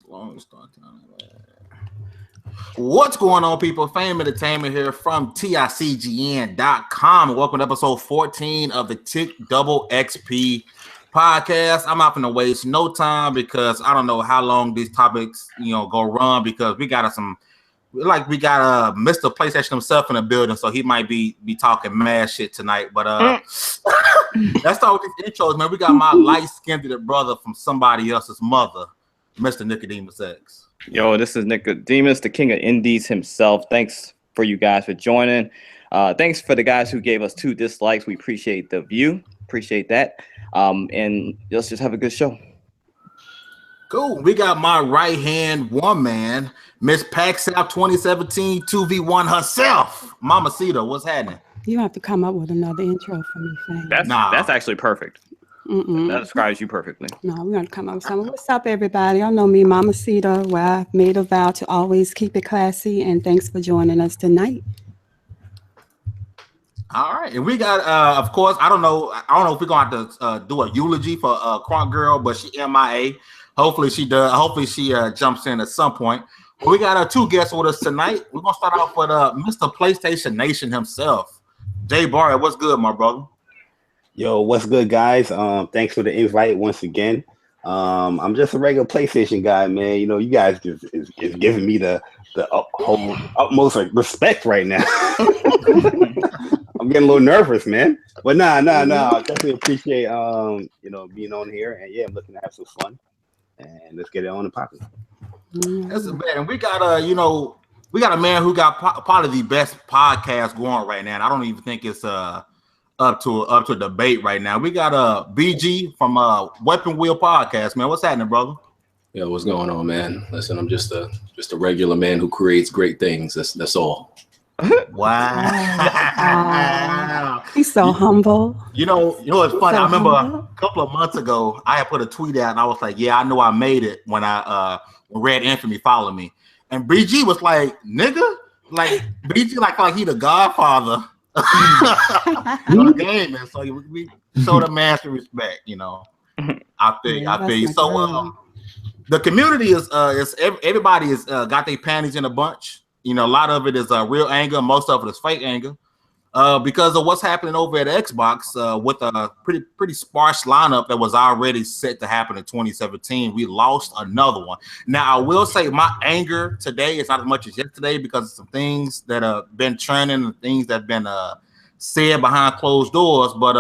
Long start time. What's going on, people? Fame Entertainment here from TiCGN.com. Welcome to episode 14 of the TiC XP podcast. I'm not going to waste no time because I don't know how long these topics, go run because we got Mr. PlayStation himself in the building, so he might be talking mad shit tonight. But let's start with these intros, man. We got my light-skinned brother from somebody else's mother, Mr. Nickodemus X. Yo, this is Nickodemus, the king of indies himself. Thanks for you guys for joining. Thanks for the guys who gave us 2 dislikes. We appreciate the view. Appreciate that. And let's just have a good show. Cool. We got my right-hand woman, Miss Paxout 2017 2v1 herself, MamaCita. What's happening? You have to come up with another intro for me, Fame. That's actually perfect. That describes you perfectly. No, we're going to come up with something. What's up, everybody? Y'all know me, MamaCita, where I've made a vow to always keep it classy, and thanks for joining us tonight. All right, and we got, of course, I don't know if we're going to have to do a eulogy for Crunk Girl, but she MIA. Hopefully she does. Hopefully she jumps in at some point. We got 2 guests with us tonight. We're going to start off with Mr. PlayStation Nation himself, JayBari. What's good, my brother? Yo, what's good, guys? Thanks for the invite once again. I'm just a regular PlayStation guy, man. You guys is giving me the utmost respect right now. I'm getting a little nervous, man. But nah. I definitely appreciate being on here, and yeah, I'm looking to have some fun. And let's get it on and popping. That's bad. We got we got a man who got probably the best podcast going right now. And I don't even think it's up to debate right now. We got BG from Weapon Wheel Podcast, man. What's happening, brother? Yo, what's going on, man? Listen, I'm just a regular man who creates great things. That's all. Wow. He's so humble. You know what's funny? I remember a couple of months ago, I had put a tweet out and I was like, yeah, I know I made it when when Red Infamy followed me. And BG was like, nigga, like BG like he the godfather on the game, and so we show the man some respect, I feel you. So the community is everybody is got their panties in a bunch. A lot of it is real anger, most of it is fake anger, because of what's happening over at Xbox with a pretty sparse lineup that was already set to happen in 2017. We lost another one. Now I will say my anger today is not as much as yesterday because of some things that have been trending and things that have been said behind closed doors. But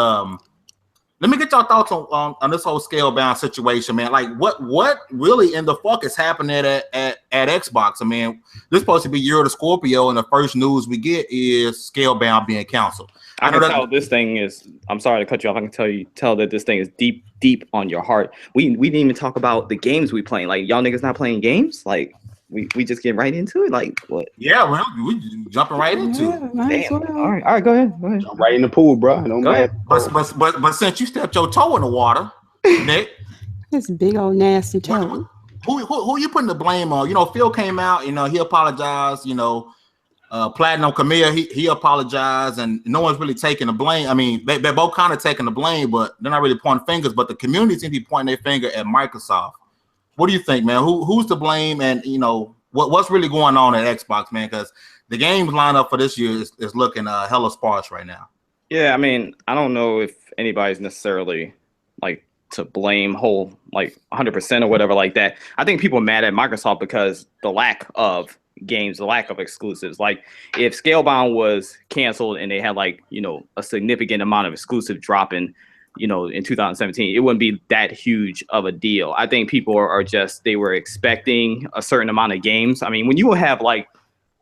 let me get your thoughts on this whole ScaleBound situation, man. Like what really in the fuck is happening at Xbox? I mean, this is supposed to be Year of the Scorpio, and the first news we get is ScaleBound being canceled. I can tell this thing is, I'm sorry to cut you off. I can tell that this thing is deep on your heart. We didn't even talk about the games we playing. Like, y'all niggas not playing games? Like, we just get right into it? Like, what? Yeah, well, we jumping right into it. Damn. All right, go ahead. Jump right in the pool, bro. Go ahead. But since you stepped your toe in the water, Nick, This big old nasty toe. who you putting the blame on? Phil came out, he apologized, Platinum Camille, he apologized, and no one's really taking the blame. I mean, they're both kind of taking the blame, but they're not really pointing fingers, but the community seems to be pointing their finger at Microsoft. What do you think, man? Who's to blame, and what's really going on at Xbox, man? Because the games lineup for this year is looking hella sparse right now. Yeah, I mean, I don't know if anybody's necessarily like to blame whole like 100% or whatever like that. I think people are mad at Microsoft because the lack of games, the lack of exclusives. Like if ScaleBound was canceled and they had like a significant amount of exclusive dropping in 2017, it wouldn't be that huge of a deal. I think people are just, they were expecting a certain amount of games. I mean, when you have like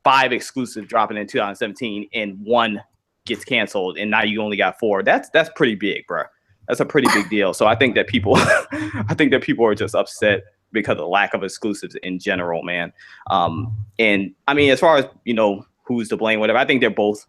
5 exclusive dropping in 2017 and 1 gets canceled and now you only got 4, that's pretty big, bro. That's a pretty big deal. So I think that people, are just upset because of the lack of exclusives in general, man. And I mean, as far as, who's to blame, whatever, I think they're both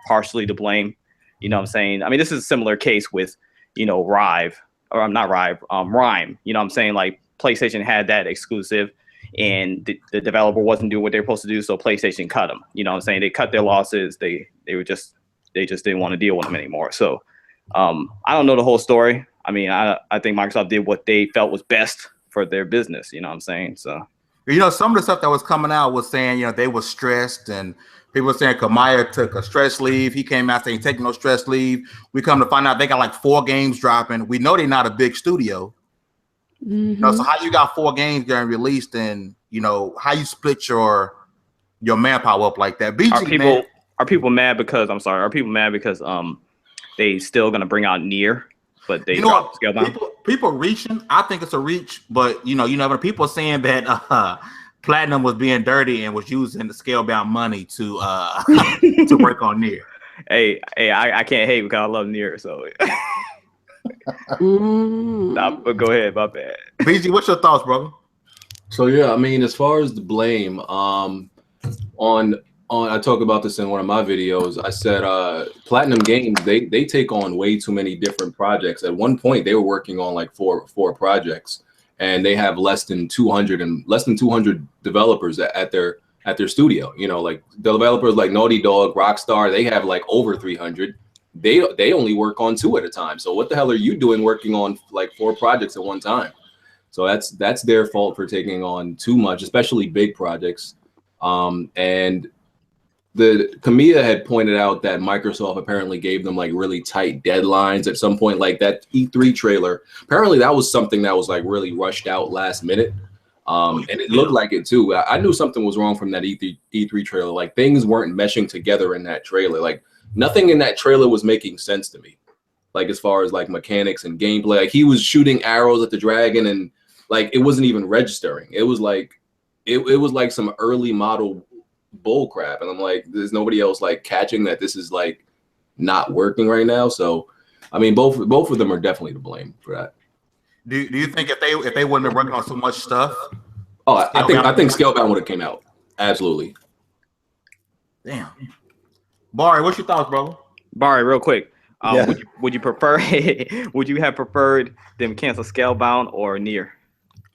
partially to blame. You know what I'm saying? I mean, this is a similar case with, Rhyme. You know what I'm saying? Like PlayStation had that exclusive and the developer wasn't doing what they're supposed to do. So PlayStation cut them, you know what I'm saying? They cut their losses. They just didn't want to deal with them anymore. So I don't know the whole story. I mean, I think Microsoft did what they felt was best for their business. You know what I'm saying? So You know, some of the stuff that was coming out was saying, you know, they were stressed, and people were saying Kamaya took a stress leave. He came out saying taking no stress leave. We come to find out they got like 4 games dropping. We know they're not a big studio. You know, so how you got 4 games getting released, and you know how you split your manpower up like that? BG, are people mad because Are people mad because they still gonna bring out Nier, but they dropped ScaleBound? People reaching. I think it's a reach, but you know, people saying that Platinum was being dirty and was using the ScaleBound money to to work on Nier. Hey, I can't hate because I love Nier, so. Nah, but go ahead, my bad. BG, what's your thoughts, brother? So yeah, I mean, as far as the blame, on I talk about this in one of my videos. I said Platinum Games, they take on way too many different projects. At one point, they were working on like four projects, and they have less than 200 developers at their studio. You know, like developers like Naughty Dog, Rockstar, they have like over 300. They only work on 2 at a time. So what the hell are you doing working on like 4 projects at one time? So that's their fault for taking on too much, especially big projects. And the Kamiya had pointed out that Microsoft apparently gave them like really tight deadlines at some point, like that E3 trailer. Apparently that was something that was like really rushed out last minute. And it looked like it too. I knew something was wrong from that E3 trailer. Like things weren't meshing together in that trailer. Like nothing in that trailer was making sense to me. Like as far as like mechanics and gameplay, like he was shooting arrows at the dragon and like it wasn't even registering. It was like it was like some early model bull crap. And I'm like, there's nobody else like catching that this is like not working right now. So I mean both of them are definitely to blame for that. Do you think if they wouldn't have worked on so much stuff? Oh, I think ScaleBound would have came out. Absolutely. Damn. Bari, what's your thoughts, brother? Bari, real quick. Would you prefer? Would you have preferred them cancel ScaleBound or Nier?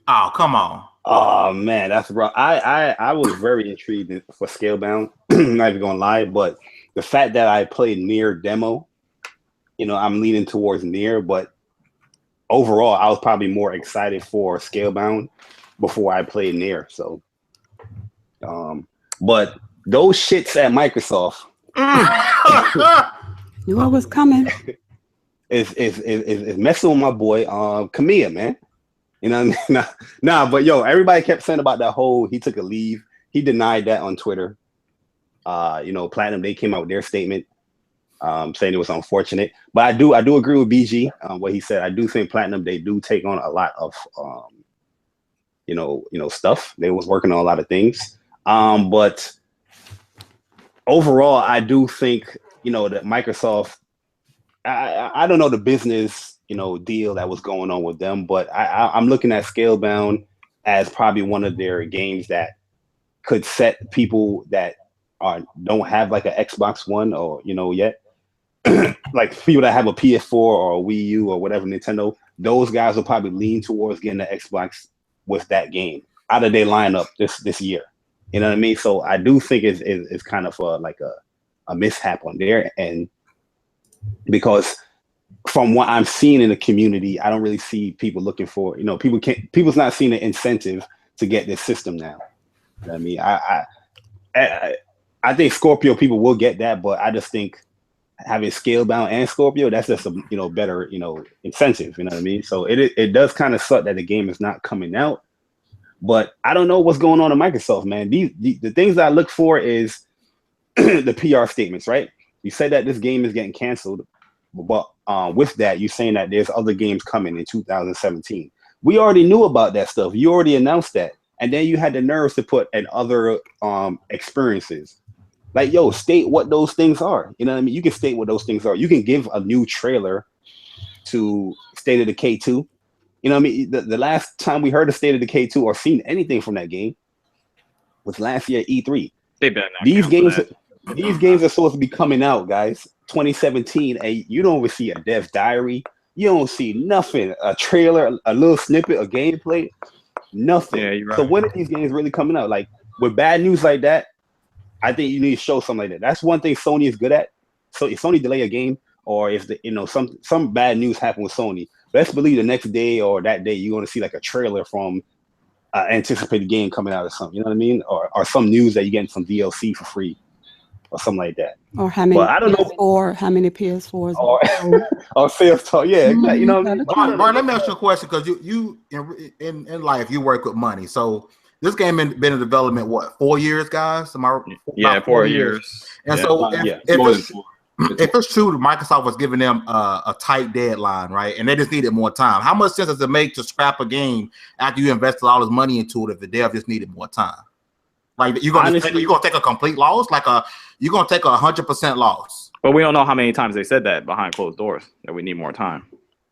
Oh, come on. Oh man, that's rough. I was very intrigued for ScaleBound. Not even gonna lie, but the fact that I played Nier demo, you know, I'm leaning towards Nier, but overall, I was probably more excited for ScaleBound before I played Nier. So, but those shits at Microsoft. Knew what was coming. Is messing with my boy Kamiya, man. You know what I mean? Nah, but yo, everybody kept saying about that whole he took a leave. He denied that on Twitter. You know, Platinum, they came out with their statement saying it was unfortunate. But I do agree with BG what he said. I do think Platinum, they do take on a lot of you know stuff. They was working on a lot of things. But overall, I do think, you know, that Microsoft, I don't know the business, you know, deal that was going on with them, but I'm looking at ScaleBound as probably one of their games that could set people that don't have like an Xbox One or, you know, yet, like people that have a PS4 or a Wii U or whatever Nintendo, those guys will probably lean towards getting the Xbox with that game out of their lineup this year. You know what I mean? So I do think it's kind of like a mishap on there, and because from what I'm seeing in the community, I don't really see people looking for, you know, people's not seeing the incentive to get this system now. You know what I mean? I think Scorpio people will get that, but I just think having ScaleBound and Scorpio, that's just a, you know, better, you know, incentive. You know what I mean? So it does kind of suck that the game is not coming out. But I don't know what's going on in Microsoft, man. The things that I look for is the PR statements, right? You said that this game is getting canceled, but with that, you're saying that there's other games coming in 2017. We already knew about that stuff. You already announced that. And then you had the nerves to put in other experiences. Like, yo, state what those things are. You know what I mean? You can state what those things are. You can give a new trailer to State of Decay 2. You know what I mean? The last time we heard of State of Decay 2 or seen anything from that game was last year at E3. They better not. These games are supposed to be coming out, guys, 2017, and you don't even see a dev's diary. You don't see nothing, a trailer, a little snippet of gameplay, nothing. Yeah, you're right. So when are these games really coming out? Like, with bad news like that, I think you need to show something like that. That's one thing Sony is good at. So if Sony delay a game, or if some bad news happen with Sony, best believe the next day or that day you're going to see like a trailer from anticipated game coming out or something. You know what I mean? Or some news that you're getting some DLC for free or something like that. Or how many I don't know. PS4, how many PS4s? Or sales talk. Yeah, you know what I mean? Bart, let me ask you a question, because you in life, you work with money. So this game been in development, what, 4 years, guys? Yeah, 4 years. And yeah. so if it's true that Microsoft was giving them a tight deadline, right, and they just needed more time, how much sense does it make to scrap a game after you invested all this money into it if the dev just needed more time? Like, you're gonna take a complete loss, you're gonna take 100% loss. But we don't know how many times they said that behind closed doors, that we need more time.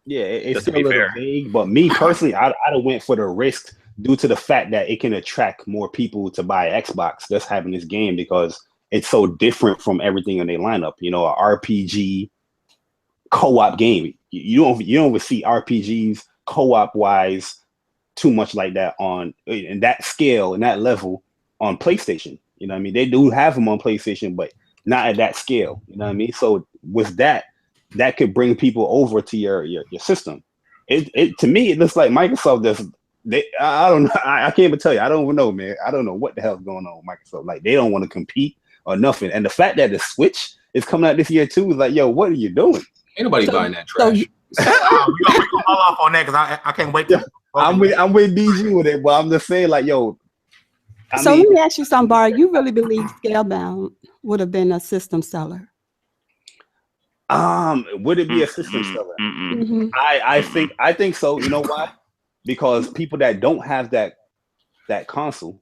Yeah, it's still a little vague. But me personally, I'd have went for the risk due to the fact that it can attract more people to buy Xbox just having this game, because it's so different from everything in their lineup. You know, an RPG co-op game. You don't even see RPGs co-op wise too much like that in that scale and that level on PlayStation. You know what I mean? They do have them on PlayStation, but not at that scale. You know what I mean? So with that could bring people over to your system. It to me, it looks like Microsoft does. I don't know. I can't even tell you. I don't even know, man. I don't know what the hell's going on with Microsoft. Like, they don't want to compete or nothing. And the fact that the Switch is coming out this year too is like, yo, what are you doing? Ain't nobody buying that trash. We're gonna follow up on that, because I can't wait. I'm with DG with it, but I'm just saying, like, yo. Let me ask you something, Bar. You really believe ScaleBound would have been a system seller? Would it be a system seller? I think so. You know why? Because people that don't have that console,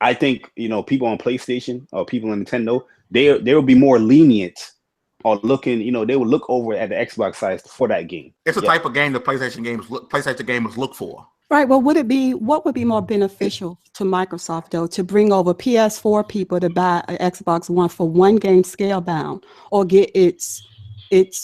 I think, you know, people on PlayStation or people on Nintendo, they will be more lenient or looking, you know, they will look over at the Xbox side for that game. It's a type of game that PlayStation gamers look for. Right. Well, what would be more beneficial to Microsoft, though, to bring over PS4 people to buy an Xbox One for one game, ScaleBound, or get its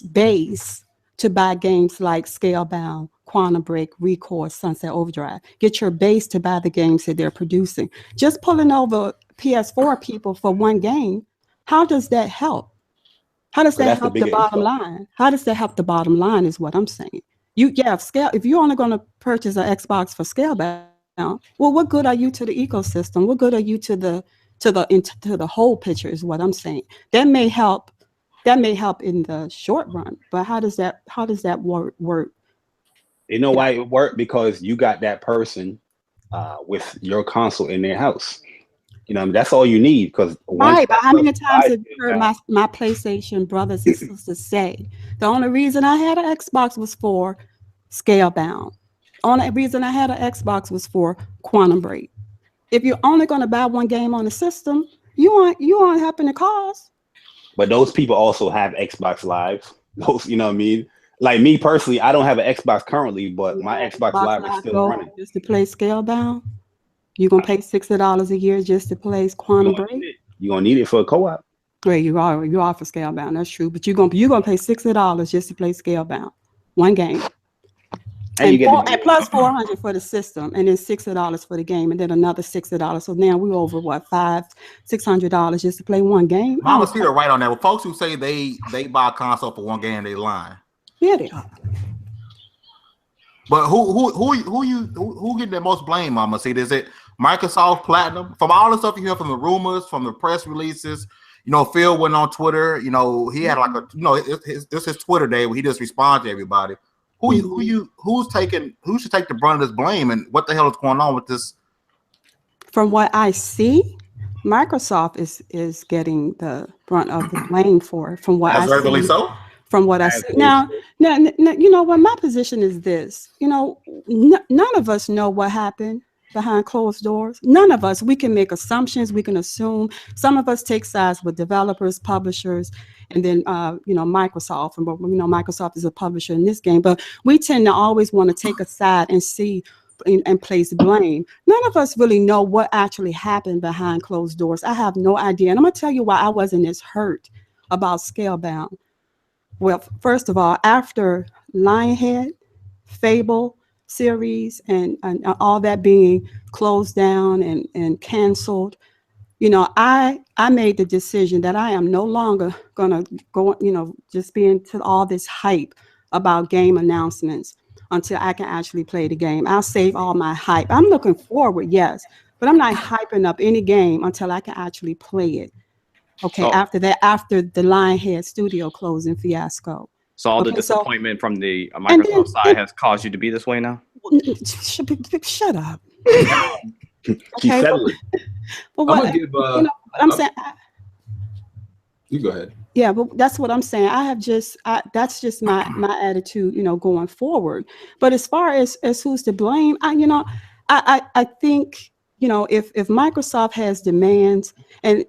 base to buy games like ScaleBound, Quantum Break, Recourse, Sunset Overdrive? Get your base to buy the games that they're producing. Just pulling over PS4 people for one game, how does that help? How does that help the bottom line? How does that help the bottom line is what I'm saying. If you're only going to purchase an Xbox for ScaleBound, well, what good are you to the ecosystem? What good are you to the whole picture is what I'm saying. That may help in the short run, but how does that work? You know why it worked? Because you got that person with your console in their house. You know, I mean, that's all you need. Because right, but how many times have you heard my PlayStation brothers and sisters say, the only reason I had an Xbox was for ScaleBound. The only reason I had an Xbox was for Quantum Break. If you're only going to buy one game on the system, you aren't helping the cause. But those people also have Xbox Live. Those, you know what I mean? Like me personally, I don't have an Xbox currently, but my Xbox Live is still running. Just to play ScaleBound? You're going to pay $60 a year just to play Quantum Break? You're going to need it for a co-op. Right, you are for ScaleBound, that's true. But you're gonna pay $60 just to play ScaleBound. One game. And plus $400 for the system, and then $60 for the game, and then another $60. So now we're over what, $600 just to play one game. MamaCita right on that. Well, folks who say they buy a console for one game, they lying. Yeah, they are. But who getting the most blame, MamaCita? Is it Microsoft, Platinum? From all the stuff you hear from the rumors, from the press releases, you know, Phil went on Twitter. You know, he had like it's his Twitter day where he just responds to everybody. Who should take the brunt of this blame, and what the hell is going on with this? From what I see, Microsoft is getting the brunt of the blame for it. From what I see. So? From what I see. Now, you know what, my position is this. You know, none of us know what happened behind closed doors. None of us. We can make assumptions. We can assume. Some of us take sides with developers, publishers, and then Microsoft. And Microsoft is a publisher in this game. But we tend to always want to take a side and see and place blame. None of us really know what actually happened behind closed doors. I have no idea. And I'm gonna tell you why I wasn't as hurt about ScaleBound. Well, first of all, after Lionhead, Fable series, and all that being closed down and canceled, you know, I made the decision that I am no longer gonna go, just be into all this hype about game announcements until I can actually play the game. I'll save all my hype. I'm looking forward, yes, but I'm not hyping up any game until I can actually play it. Okay, so, after the Lionhead studio closing fiasco. So all the disappointment from the Microsoft side has caused you to be this way now? Shut up. Okay, but what, I'm give, I'm saying. You go ahead. Yeah, but that's what I'm saying. That's just my attitude, going forward. But as far as who's to blame, I think, if Microsoft has demands and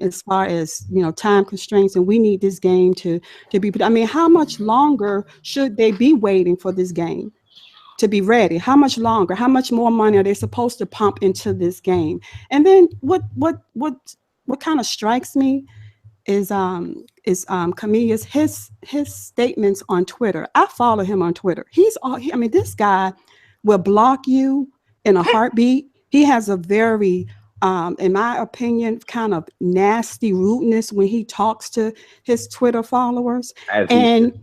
as far as time constraints, and we need this game to be, I mean, how much longer should they be waiting for this game to be ready? How much longer? How much more money are they supposed to pump into this game? And then what kind of strikes me is Camellia's his statements on Twitter. I follow him on Twitter. This guy will block you in a heartbeat. He has a very, in my opinion, kind of nasty rudeness when he talks to his Twitter followers. And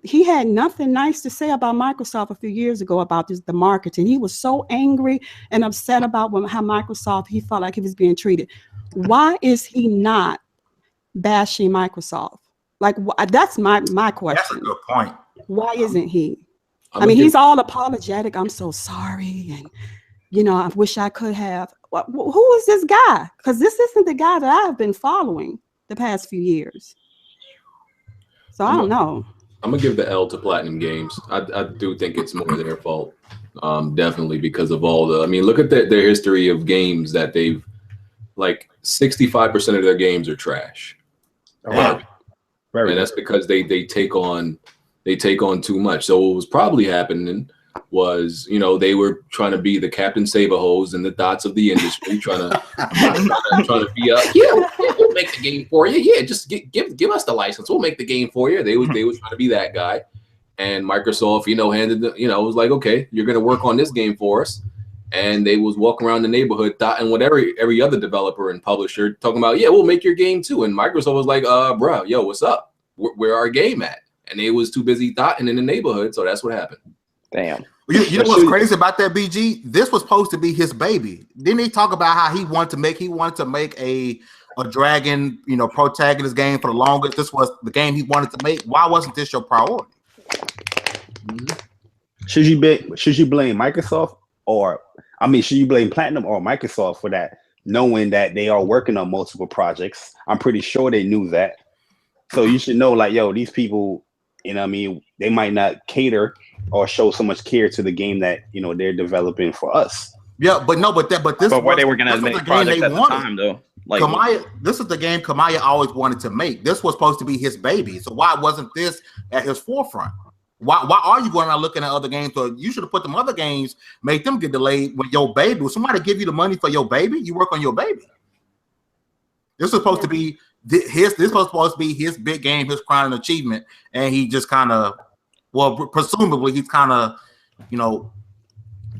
he had nothing nice to say about Microsoft a few years ago about the marketing. He was so angry and upset about how Microsoft, he felt like he was being treated. Why is he not bashing Microsoft? Like, that's my question. That's a good point. Why isn't he? He's all apologetic. I'm so sorry. And, I wish I could have. Who is this guy? Because this isn't the guy that I've been following the past few years. So I don't know. I'm going to give the L to Platinum Games. I do think it's more their fault. Definitely because of all look at their history of games that they've, like 65% of their games are trash. And that's because they take on too much. So what was probably happening was, they were trying to be the Captain Save-A-Hose and the Dots of the industry, trying to be up. Yeah, we'll make the game for you. Yeah, just give us the license. We'll make the game for you. They was trying to be that guy, and Microsoft, handed was like, okay, you're gonna work on this game for us. And they was walking around the neighborhood dotting with every other developer and publisher talking about, yeah, we'll make your game too. And Microsoft was like, bro, yo, what's up? Where our game at? And they was too busy dotting in the neighborhood. So that's what happened. Damn. You know what's crazy about that, BG? This was supposed to be his baby. Didn't he talk about how he wanted to make a dragon, protagonist game for the longest? This was the game he wanted to make. Why wasn't this your priority? Should you blame Microsoft? Or, should you blame Platinum or Microsoft for that, knowing that they are working on multiple projects? I'm pretty sure they knew that. So you should know, like, yo, these people, they might not cater or show so much care to the game that, they're developing for us. Yeah, but where they were going to make projects at the time, though. Like, this is the game Kamaya always wanted to make. This was supposed to be his baby. So why wasn't this at his forefront? Why are you going around looking at other games? So you should have put them other games, make them get delayed with your baby. Will somebody give you the money for your baby? You work on your baby. This is supposed to be his big game, his crowning achievement, and he just kind of, presumably he's kind of,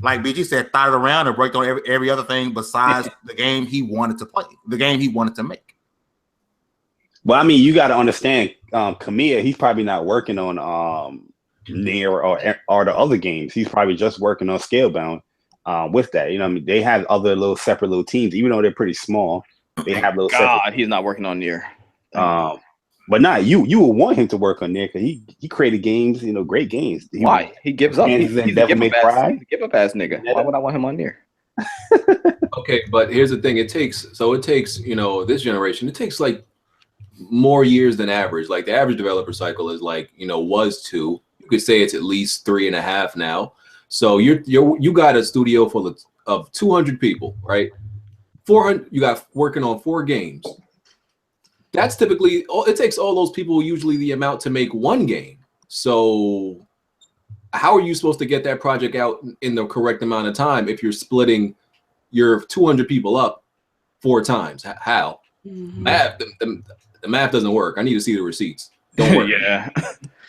like BG said, thought it around and worked on every other thing besides the game he wanted to play, the game he wanted to make. Well, you got to understand, Camilla, he's probably not working on Nier or the other games. He's probably just working on ScaleBound with that. They have other little separate little teams, even though they're pretty small. They have little separate. He's not working on Nier. But not you would want him to work on Nier because he created games, great games. Why? He gives up. He's a give up ass nigga. Why would I want him on Nier? Okay, but here's the thing. It takes this generation, it takes like more years than average. Like the average developer cycle is like, was 2. You could say it's at least 3.5 now. So you got a studio full of 200 people, right? 400 you got working on 4 games. That's typically it takes all those people usually the amount to make one game. So how are you supposed to get that project out in the correct amount of time if you're splitting your 200 people up 4 times? How? Mm-hmm. The math doesn't work. I need to see the receipts. Don't worry. Yeah.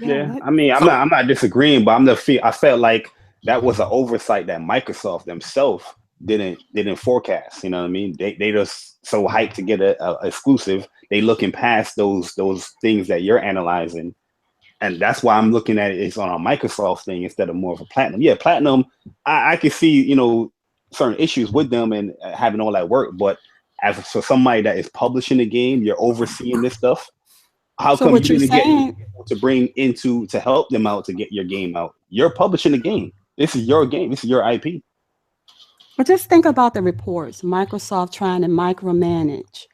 Yeah. I'm not disagreeing, but I felt like that was an oversight that Microsoft themselves didn't forecast. You know what I mean? They just so hyped to get a exclusive. They looking past those things that you're analyzing And that's why I'm looking at it's on a Microsoft thing instead of more of a Platinum. Yeah, Platinum, I can see, you know, certain issues with them and having all that work, but as for somebody that is publishing the game, you're overseeing this stuff. How come you didn't get people to bring into to help them out to get your game out? You're publishing the game. This is your game. This is your IP. But just think about the reports. Microsoft trying to micromanage,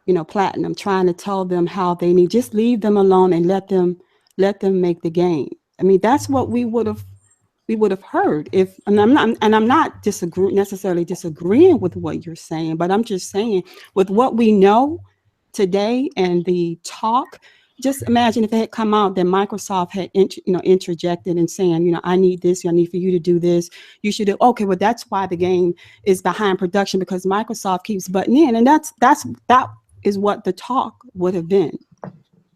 you know, Platinum, trying to tell them how they need. Just leave them alone and let them make the game. I mean, that's what we would have heard if. And I'm not necessarily disagreeing with what you're saying, but I'm just saying with what we know today and the talk. Just imagine if it had come out that Microsoft had interjected and saying, you know, I need this, I need for you to do this. You should do, okay, well, that's why the game is behind production, because Microsoft keeps butting in. And that is what the talk would have been.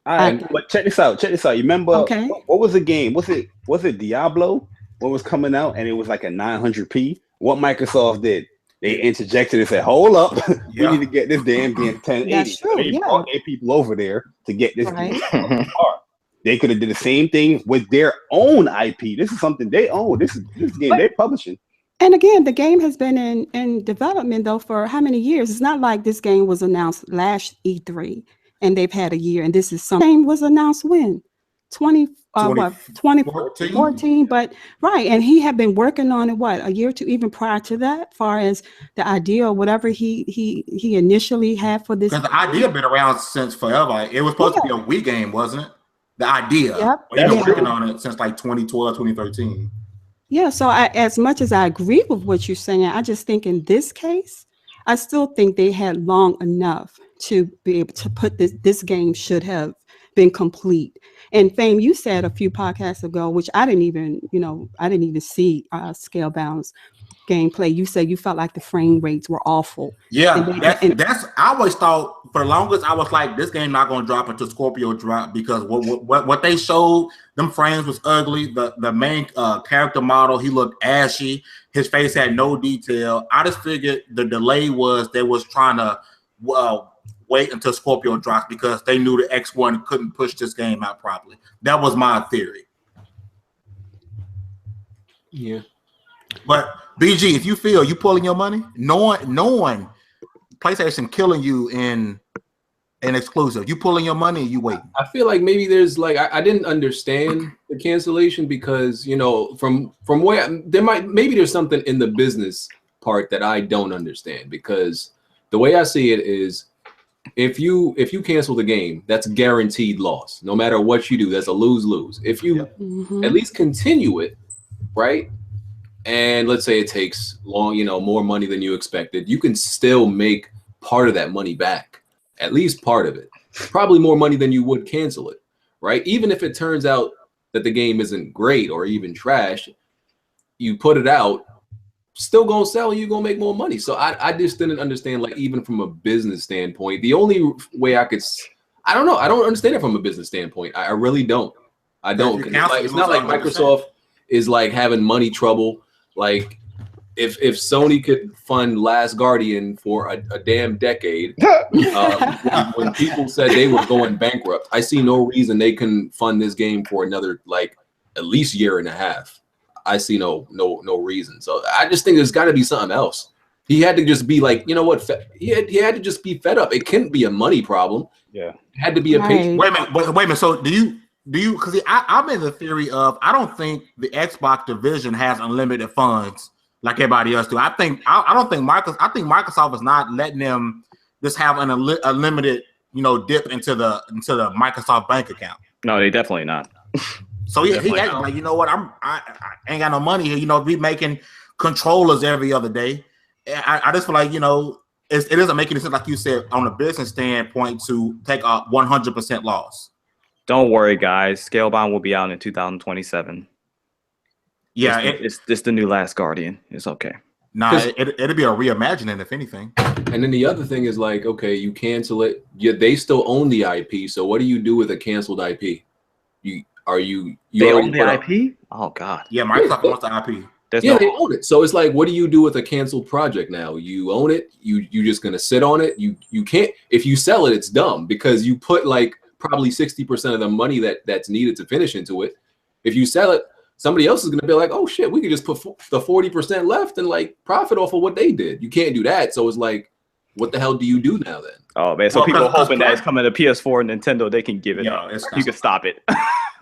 But check this out. You remember what was the game? Was it Diablo? What was coming out and it was like a 900p? What Microsoft did? They interjected and said, hold up, we need to get this damn game 1080. That's true, they brought their people over there to get this game. They could have did the same thing with their own IP. This is something they own. This game they're publishing. And again, the game has been in development though for how many years? It's not like this game was announced last E3 and they've had a year, and this is something. Game was announced when? 2014, but right, and he had been working on it a year or two even prior to that, far as the idea or whatever he initially had for this. Because the idea been around since forever. It was supposed to be a Wii game, wasn't it? The idea. Yep. They've been working on it since like 2012, 2013. Yeah, so as much as I agree with what you're saying, I just think in this case, I still think they had long enough to be able to put this game should have been complete. And Fame, you said a few podcasts ago, which I didn't even see ScaleBound's gameplay. You said you felt like the frame rates were awful. Yeah, that's I always thought for the longest I was like, this game not gonna drop until Scorpio drop, because what they showed, them frames was ugly. The main character model, he looked ashy. His face had no detail. I just figured the delay was they was trying to wait until Scorpio drops because they knew the X1 couldn't push this game out properly. That was my theory. Yeah. But BG, if you feel you pulling your money, knowing PlayStation killing you in an exclusive, you pulling your money and you waiting. I feel like maybe there's like I didn't understand the cancellation because, you know, from where maybe there's something in the business part that I don't understand, because the way I see it is, if you cancel the game, that's guaranteed loss. No matter what you do, that's a lose-lose. If you at least continue it, right? And let's say it takes more money than you expected, you can still make part of that money back, at least part of it. Probably more money than you would cancel it, right? Even if it turns out that the game isn't great or even trash, you put it out, still gonna sell, and you're gonna make more money. So I just didn't understand, like, even from a business standpoint, the only way I don't know, I don't understand it from a business standpoint. I really don't. I don't. It's not like Microsoft is like having money trouble. Like if Sony could fund Last Guardian for a damn decade, when people said they were going bankrupt, I see no reason they can fund this game for another like at least year and a half. I see no reason. So I just think there's got to be something else. He had to just be like, you know what? He had to just be fed up. It couldn't be a money problem. Yeah, it had to be a patient. Wait a minute. So do you? Because I'm in the theory of I don't think the Xbox division has unlimited funds like everybody else do. I don't think Microsoft. I think Microsoft is not letting them just have an unlimited dip into the Microsoft bank account. No, they definitely not. So he acted like, you know what, I ain't got no money here. We making controllers every other day. I just feel like, it doesn't make any sense, like you said, on a business standpoint, to take a 100% loss. Don't worry, guys. ScaleBound will be out in 2027. Yeah, it's the new Last Guardian. It's okay. Nah, it'll be a reimagining, if anything. And then the other thing is, like, okay, you cancel it. They still own the IP. So what do you do with a canceled IP? They own the IP? Oh God. Yeah, Microsoft owns the IP. They own it. So it's like, what do you do with a canceled project now? You own it. You just gonna sit on it. You can't. If you sell it, it's dumb, because you put like probably 60% of the money that's needed to finish into it. If you sell it, somebody else is going to be like, oh shit, we could just put the 40% left and like profit off of what they did. You can't do that. So it's like, what the hell do you do now then? Oh man, so people are hoping that it's coming to PS4 and Nintendo, they can give it up. You can stop it.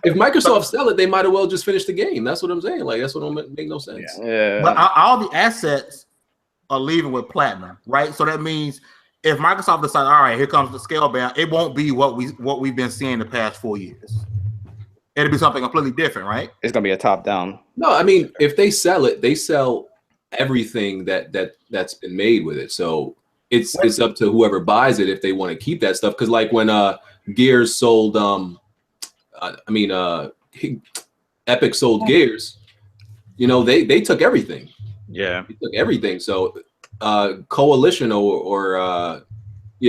If Microsoft sell it, they might as well just finish the game. That's what I'm saying. Like, that's what don't make no sense. Yeah. But all the assets are leaving with Platinum, right? So that means if Microsoft decides, all right, here comes the ScaleBound, it won't be what we've been seeing the past 4 years. It'll be something completely different, right? It's gonna be a top down. No, I mean, if they sell it, they sell everything that's been made with it. So it's up to whoever buys it if they want to keep that stuff. Because like when Gears sold, Epic sold Gears, you know, they took everything. Yeah, they took everything. So Coalition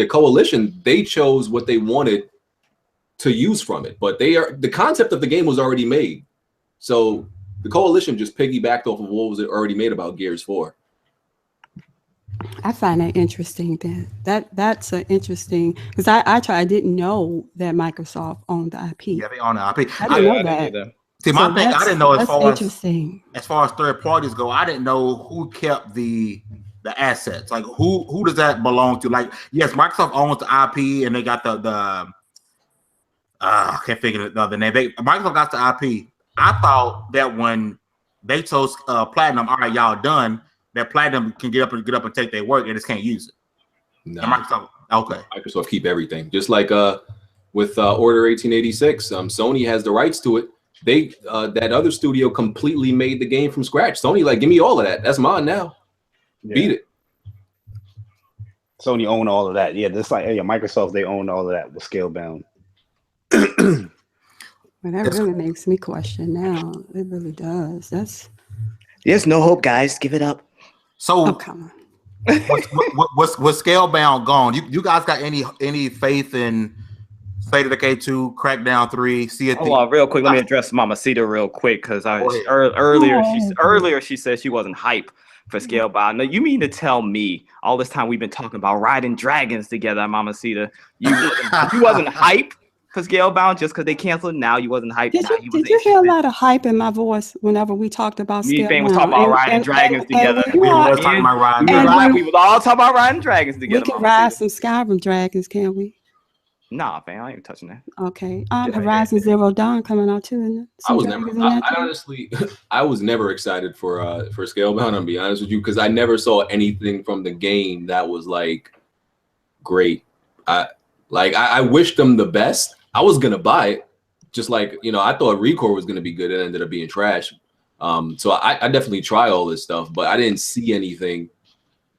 Coalition, they chose what they wanted to use from it, but the concept of the game was already made. So the Coalition just piggybacked off of what was already made about Gears 4. I find that interesting. That's an interesting, because I didn't know that Microsoft owned the IP. Yeah, they own the IP. I didn't know that. See, my thing, I didn't know as far as third parties go, I didn't know who kept the assets. Like who does that belong to? Like, yes, Microsoft owns the IP and they got I can't figure the name. Microsoft got the IP. I thought that when they chose Platinum, all right, y'all done, that Platinum can get up and take their work and just can't use it. No. Microsoft, okay. Microsoft keep everything. Just like with Order 1886, Sony has the rights to it. They that other studio completely made the game from scratch. Sony like, give me all of that. That's mine now. Yeah. Beat it. Sony own all of that. Yeah, just like Microsoft, they own all of that with ScaleBound. Well, that really makes me question now. It really does. There's no hope, guys. Give it up. So, come on. what's ScaleBound gone? You guys got any faith in State of Decay 2, Crackdown 3, Sea of Thieves? Hold on, real quick. Let me address MamaCita real quick because earlier she said she wasn't hype for ScaleBound. Now, you mean to tell me all this time we've been talking about riding dragons together, MamaCita, you wasn't hype for ScaleBound just because they canceled? Now you wasn't hyped. Did you hear a lot of hype in my voice whenever we talked about ScaleBound? Me was talking about riding dragons together. We were talking about riding. We was all talking about riding dragons together. We can ride some Skyrim dragons, can't we? Nah, fam, I ain't touching that. Okay. Horizon Zero Dawn coming out too, isn't it? I was never excited for ScaleBound, I'll be honest with you, because I never saw anything from the game that was like great. I wished them the best. I was gonna buy it, just like, you know, I thought Recore was gonna be good. It ended up being trash. So I definitely try all this stuff, but I didn't see anything.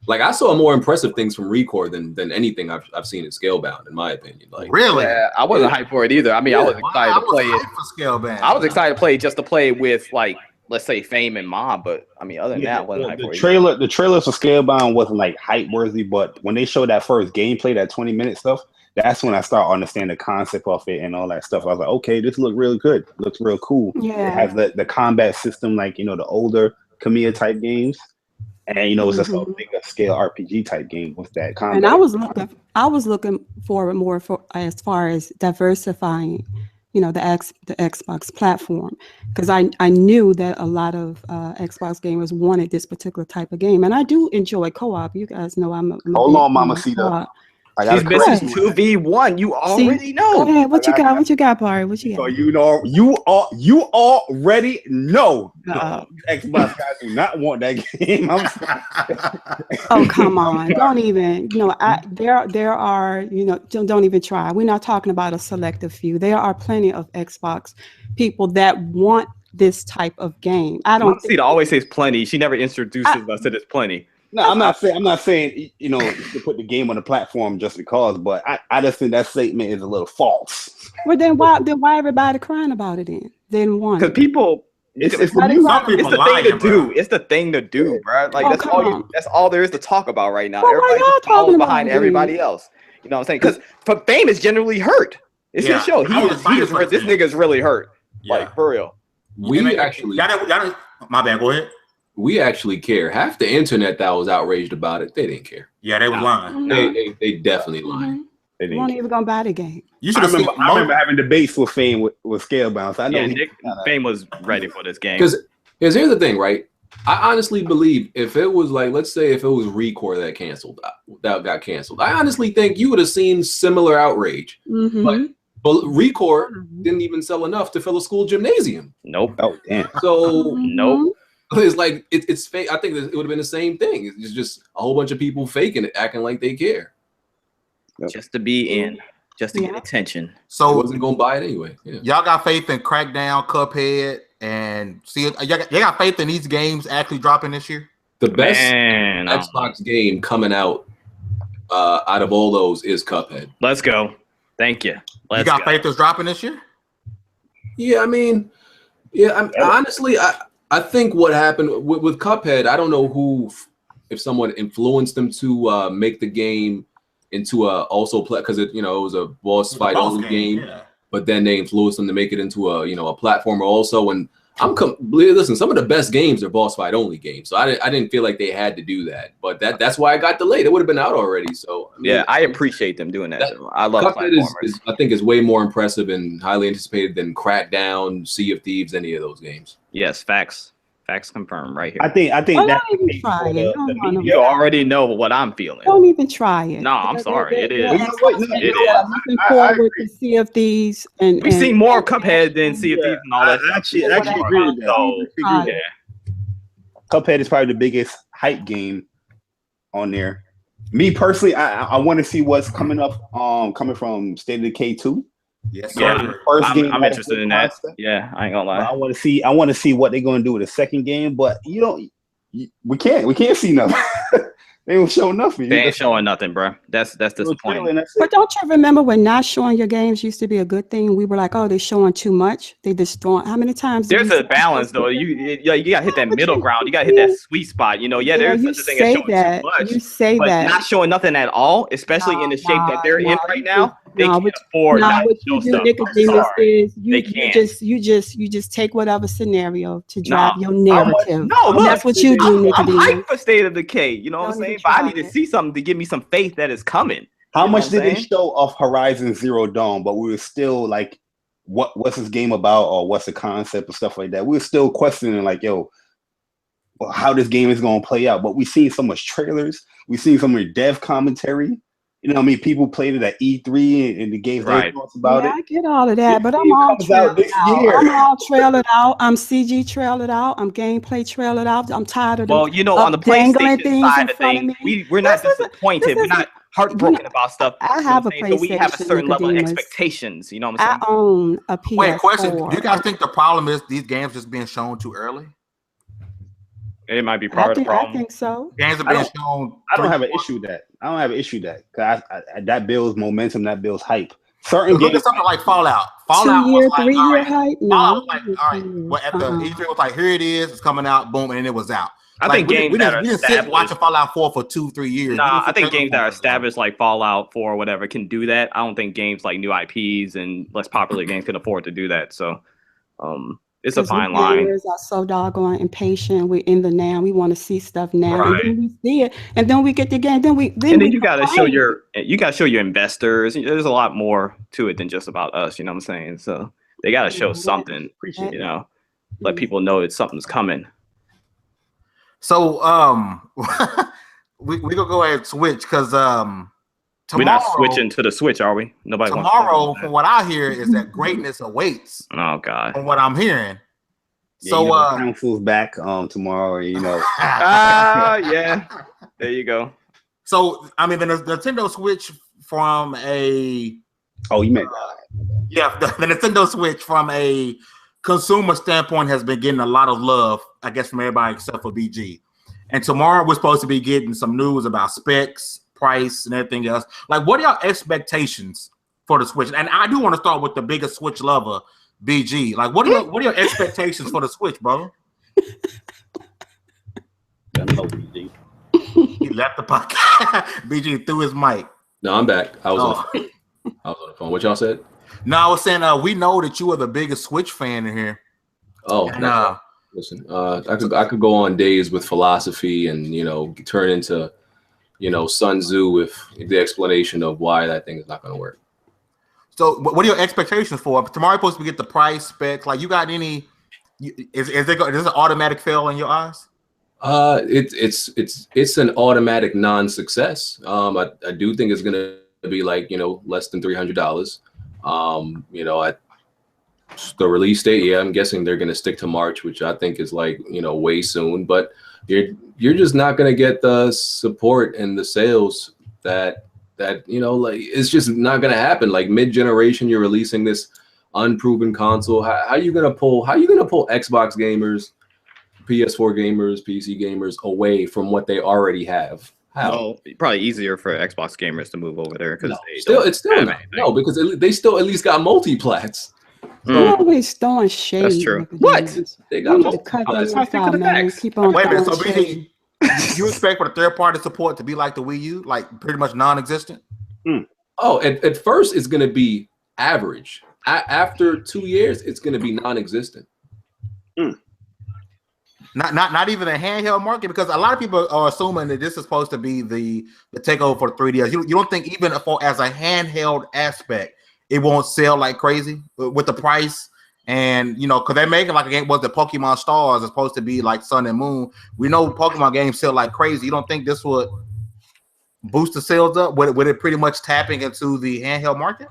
Like, I saw more impressive things from Recore than anything I've seen in ScaleBound, in my opinion. Like, really? Yeah, I wasn't hyped for it either. I mean, I was excited to play it. For ScaleBound. I was excited to play it just to play with, like, let's say Fame and Mob, but I mean, other than that, wasn't hyped for it. The trailer for ScaleBound wasn't like hype worthy, but when they showed that first gameplay, that 20-minute stuff, that's when I start understanding the concept of it and all that stuff. I was like, okay, this looks really good. Looks real cool. Yeah. It has the combat system, like, you know, the older Kamiya type games. And, you know, it's just a bigger scale RPG type game with that combat. And I was looking forward more for as far as diversifying, you know, the Xbox platform, because I knew that a lot of Xbox gamers wanted this particular type of game, and I do enjoy co-op. You guys know I'm hold on, MamaCita. She's missing 2v1. You already know. Go ahead. What you got, Bari? What you got? So you already know. Xbox guys do not want that game. I'm sorry. Oh, come on! Don't even. You know, there are. You know, don't even try. We're not talking about a selective few. There are plenty of Xbox people that want this type of game. I don't. MamaCita always says plenty. She never introduces us to this plenty. No, I'm not saying, you know, to put the game on the platform just because, but I just think that statement is a little false. Well, then why everybody crying about it then one? Because people, it's the thing to do. It's the thing to do, bro. Like that's all there is to talk about right now. Well, everybody falls behind everybody else. You know what I'm saying? Because Fame is generally hurt. It's his show. He is hurt. This nigga's really hurt. Yeah. Like, for real. We actually, my bad. Go ahead. We actually care. Half the internet that was outraged about it, they didn't care. Yeah, they were lying. They definitely lying. You won't even gonna buy the game. You should. I remember having debates with Fame with ScaleBound. So I know Fame was ready for this game. Because here's the thing, right? I honestly believe if it was like, let's say if it was Recore that got canceled, I honestly think you would have seen similar outrage. But Recore didn't even sell enough to fill a school gymnasium. Nope. Oh damn. So nope. It's like it's fake. I think it would have been the same thing. It's just a whole bunch of people faking it, acting like they care, just to be in, just to get attention. So I wasn't gonna buy it anyway. Yeah. Y'all got faith in Crackdown, Cuphead, and see it. Y'all got faith in these games actually dropping this year. The best Xbox game coming out of all those is Cuphead. Let's go. Thank you. You got faith that's dropping this year? Yeah, I mean, honestly, I think what happened with Cuphead, I don't know if someone influenced them to make the game into also play, because it was a boss fight only game, but then they influenced them to make it into a platformer also. And listen, some of the best games are boss fight only games, so I didn't feel like they had to do that, but that's why it got delayed. It would have been out already. So I mean, I appreciate them doing that. I love platformers. I think is way more impressive and highly anticipated than Crackdown, Sea of Thieves, any of those games. Yes, facts confirmed right here. I think don't even try it. You already know what I'm feeling. Don't even try it. No, I'm sorry. It is. I'm looking forward to Sea of Thieves, and we've seen more Cuphead than Sea of Thieves and all that. I actually agree with that. Cuphead is probably the biggest hype game on there. Me personally, I want to see what's coming up. Coming from State of Decay 2. Yes, yeah. I'm interested in that. Yeah, I ain't gonna lie. I want to see what they're gonna do with the second game, but we can't see nothing. They don't show nothing. They ain't showing nothing, bro. That's disappointing. But don't you remember when not showing your games used to be a good thing? We were like, oh, they're showing too much. They destroy. How many times? There's a balance though. You gotta hit that middle ground. You gotta hit that sweet spot. There's such a thing as showing too much. You say but that. Not showing nothing at all, especially in the shape that they're in right now. They can't afford not to show stuff. Nickodemus is you just take whatever scenario to drive your narrative. That's what you do, Nickodemus. I'm hyped for State of Decay. You know what I'm saying? But I need to see something to give me some faith that is coming. How much did they show of Horizon Zero Dawn? But we were still like, what's this game about, or what's the concept and stuff like that? We were still questioning like, how this game is gonna play out. But we've seen so much trailers. We've seen so much dev commentary. You know what I mean? People played it at E3 and the games they thought about it. I get all of that, but I'm all trailered out. I'm all trailered out. I'm CG trailered out. I'm gameplay trailered out. I'm tired of on the PlayStation side of things, we're not disappointed. We're not heartbroken about stuff. I have a PlayStation. So we have a certain level of expectations. You know what I'm saying? I own a PS4. Wait, question. Do you guys think the problem is these games just being shown too early? It might be part of the problem. I think so. Games are being shown. I don't have an issue with that. Because that builds momentum. That builds hype. Certain games, look at something like Fallout. 2-year, 3-year hype. No, like, all right. Well, at the E3 was like, here it is. It's coming out. Boom, and it was out. I think games that are established. We didn't sit watching Fallout 4 for 2-3 years. Nah, I think games that are established like Fallout 4 or whatever can do that. I don't think games like new IPs and less popular games can afford to do that. So, it's a fine line. Gamers are so doggone impatient. We're in the now. We want to see stuff now, and then we see it, and then we get the game. Then you gotta show your investors. There's a lot more to it than just about us. You know what I'm saying? So they gotta show something. Let people know that something's coming. So we gonna go ahead and switch because we're not switching to the Switch, are we? Nobody. Tomorrow, from what I hear, is that greatness awaits. Oh God! From what I'm hearing. Yeah, so Council's back tomorrow. Yeah. There you go. So I mean, the Nintendo Switch from a the Nintendo Switch from a consumer standpoint has been getting a lot of love, I guess, from everybody except for BG. And tomorrow we're supposed to be getting some news about specs, price, and everything else. Like, what are your expectations for the Switch? And I do want to start with the biggest Switch lover, BG. Like, what are your expectations for the Switch, brother? He left the podcast. BG threw his mic. No, I'm back. I was on the phone. What y'all said? No, I was saying we know that you are the biggest Switch fan in here. Oh, and, listen, I could go on days with philosophy and turn into Sun Tzu with the explanation of why that thing is not going to work. So what are your expectations for tomorrow? Supposed to get the price specs. Like, you got any? Is this an automatic fail in your eyes? It's an automatic non-success. I do think it's going to be like less than $300. At the release date, yeah, I'm guessing they're going to stick to March, which I think is like way soon. But you're just not going to get the support and the sales that like it's just not going to happen. Like mid-generation, you're releasing this unproven console. How are you going to pull Xbox gamers, PS4 gamers, PC gamers away from what they already have? How? Well, probably easier for Xbox gamers to move over there because because they still at least got multi-plats. You're always throwing shade. That's true. What? They got multi-plats. Keep on. Wait a minute. So BG, you expect for the third-party support to be like the Wii U, like pretty much non-existent? Oh, at first it's going to be average. After 2 years, it's going to be non-existent. Not even a handheld market, because a lot of people are assuming that this is supposed to be the takeover for the 3DS. You don't think even as a handheld aspect, it won't sell like crazy with the price? And because they're making like a game, was the Pokemon Stars is supposed to be like Sun and Moon. We know Pokemon games sell like crazy. You don't think this would boost the sales up? Would it pretty much tapping into the handheld market?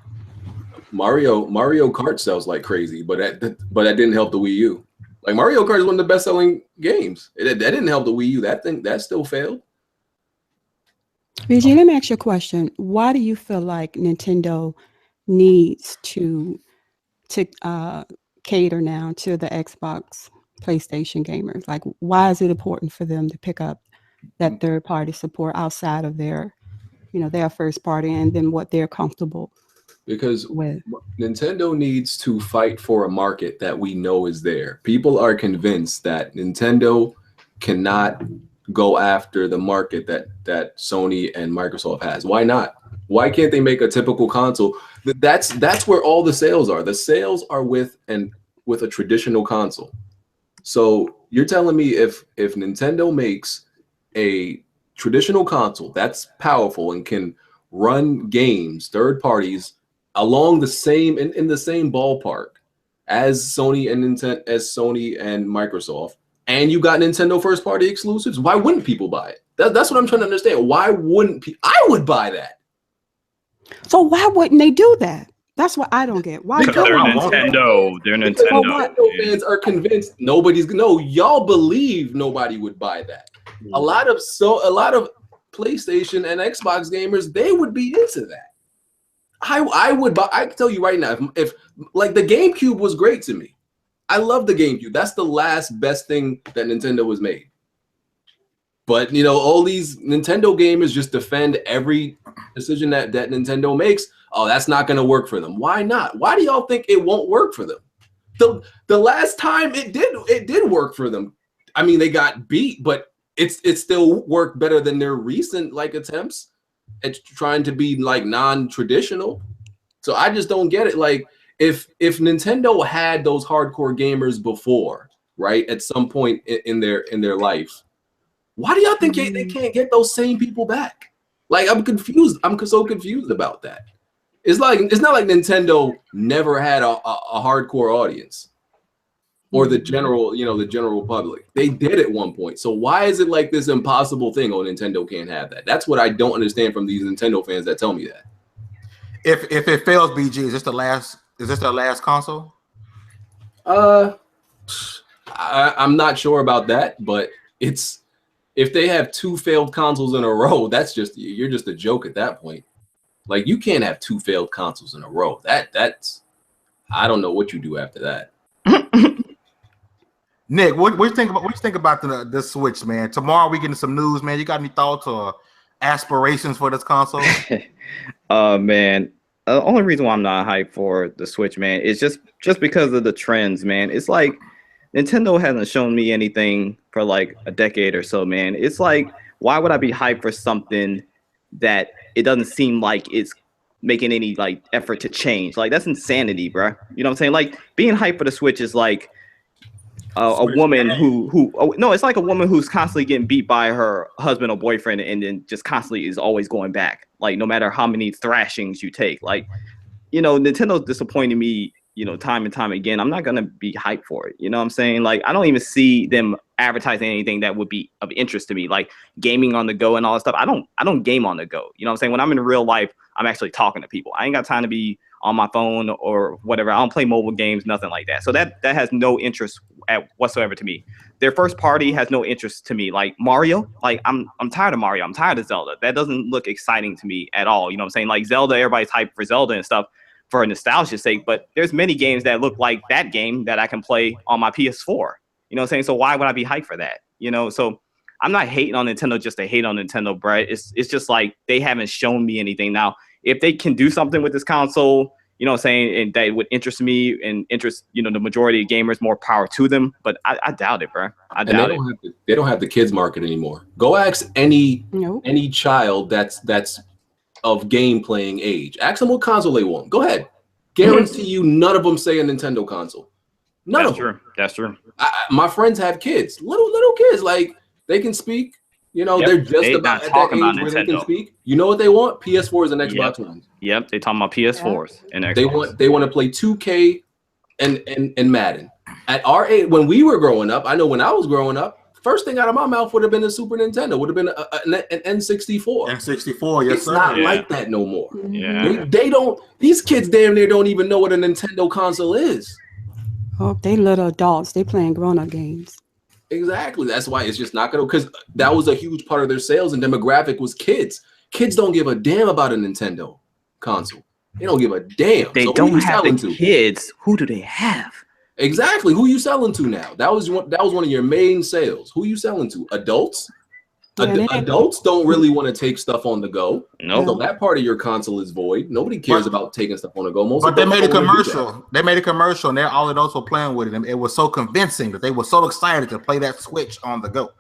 Mario Kart sells like crazy, but that didn't help the Wii U. Like Mario Kart is one of the best-selling games. That didn't help the Wii U. That still failed. BG, let me ask you a question. Why do you feel like Nintendo needs to cater now to the Xbox, PlayStation gamers? Like, why is it important for them to pick up that third-party support outside of their first party and then what they're comfortable because with? Nintendo needs to fight for a market that we know is there. People are convinced that Nintendo cannot go after the market that Sony and Microsoft has. Why not? Why can't they make a typical console? That's where all the sales are. The sales are with a traditional console. So you're telling me if Nintendo makes a traditional console that's powerful and can run games, third parties, along the same in the same ballpark as Sony and Microsoft, and you got Nintendo first party exclusives, why wouldn't people buy it? That's what I'm trying to understand. Why wouldn't I would buy that? So why wouldn't they do that? That's what I don't get. Why? Because they're Nintendo. They're Nintendo. Nintendo fans are convinced y'all believe nobody would buy that. A lot of PlayStation and Xbox gamers, they would be into that. I would buy. I can tell you right now, if like the GameCube was great to me. I love the GameCube. That's the last best thing that Nintendo has made. But all these Nintendo gamers just defend every decision that Nintendo makes. Oh, that's not going to work for them. Why not? Why do y'all think it won't work for them? The last time it did work for them. I mean, they got beat, but it still worked better than their recent attempts at trying to be like non-traditional. So I just don't get it. Like if Nintendo had those hardcore gamers before, right, at some point in their life, why do y'all think they can't get those same people back? Like I'm confused. I'm so confused about that. It's not like Nintendo never had a hardcore audience or the general public. They did at one point. So why is it like this impossible thing? Oh, Nintendo can't have that. That's what I don't understand from these Nintendo fans that tell me that. If it fails, BG, is this their last console? I'm not sure about that, but if they have 2 failed consoles in a row, you're just a joke at that point. Like you can't have 2 failed consoles in a row. That's I don't know what you do after that. Nick, what do you think about the Switch, man? Tomorrow we getting some news, man. You got any thoughts or aspirations for this console? Man, the only reason why I'm not hyped for the Switch, man, is just because of the trends, man. It's like Nintendo hasn't shown me anything for like a decade or so, man. It's like, why would I be hyped for something that it doesn't seem like it's making any like effort to change? Like that's insanity, bro. You know what I'm saying? Like being hyped for the Switch is like a woman no, it's like a woman who's constantly getting beat by her husband or boyfriend, and then just constantly is always going back. Like no matter how many thrashings you take, like Nintendo's disappointing me, time and time again. I'm not gonna be hyped for it. You know what I'm saying? Like I don't even see them advertising anything that would be of interest to me, like gaming on the go and all that stuff. I don't game on the go. You know what I'm saying? When I'm in real life, I'm actually talking to people. I ain't got time to be on my phone or whatever. I don't play mobile games, nothing like that. So that has no interest whatsoever to me. Their first party has no interest to me. Like Mario, like I'm tired of Mario. I'm tired of Zelda. That doesn't look exciting to me at all. You know what I'm saying? Like Zelda, everybody's hyped for Zelda and stuff for nostalgia's sake, but there's many games that look like that game that I can play on my PS4. You know what I'm saying? So why would I be hyped for that? So I'm not hating on Nintendo just to hate on Nintendo, bro. It's just like they haven't shown me anything. Now, if they can do something with this console, you know what I'm saying, and that would interest me and interest, the majority of gamers, more power to them. But I doubt it, bro. I doubt it. They don't have the kids market anymore. Go ask any child that's of game playing age. Ask them what console they want. Go ahead. Guarantee you none of them say a Nintendo console. None of them. That's true. My friends have kids, little kids, like they can speak. They're just about at that age where they can speak. You know what they want? PS4s and Xbox Ones. Yep, they talking about PS4s and Xbox. They want to play 2K and Madden. At our age, when we were growing up, I know when I was growing up, first thing out of my mouth would have been a Super Nintendo, would have been an N64. N64, yes, it's not like that no more. Yeah. They don't. These kids damn near don't even know what a Nintendo console is. Oh, they little adults. They playing grown-up games. Exactly. That's why it's just not gonna, because that was a huge part of their sales and demographic was kids. Kids don't give a damn about a Nintendo console. They don't give a damn. They don't have the kids. Who do they have? Exactly. Who you selling to now? That was one of your main sales. Who you selling to? Adults? Adults don't really want to take stuff on the go. No. So that part of your console is void. Nobody cares about taking stuff on the go. But they made a commercial. They made a commercial, and all adults were playing with it. And it was so convincing that they were so excited to play that Switch on the go.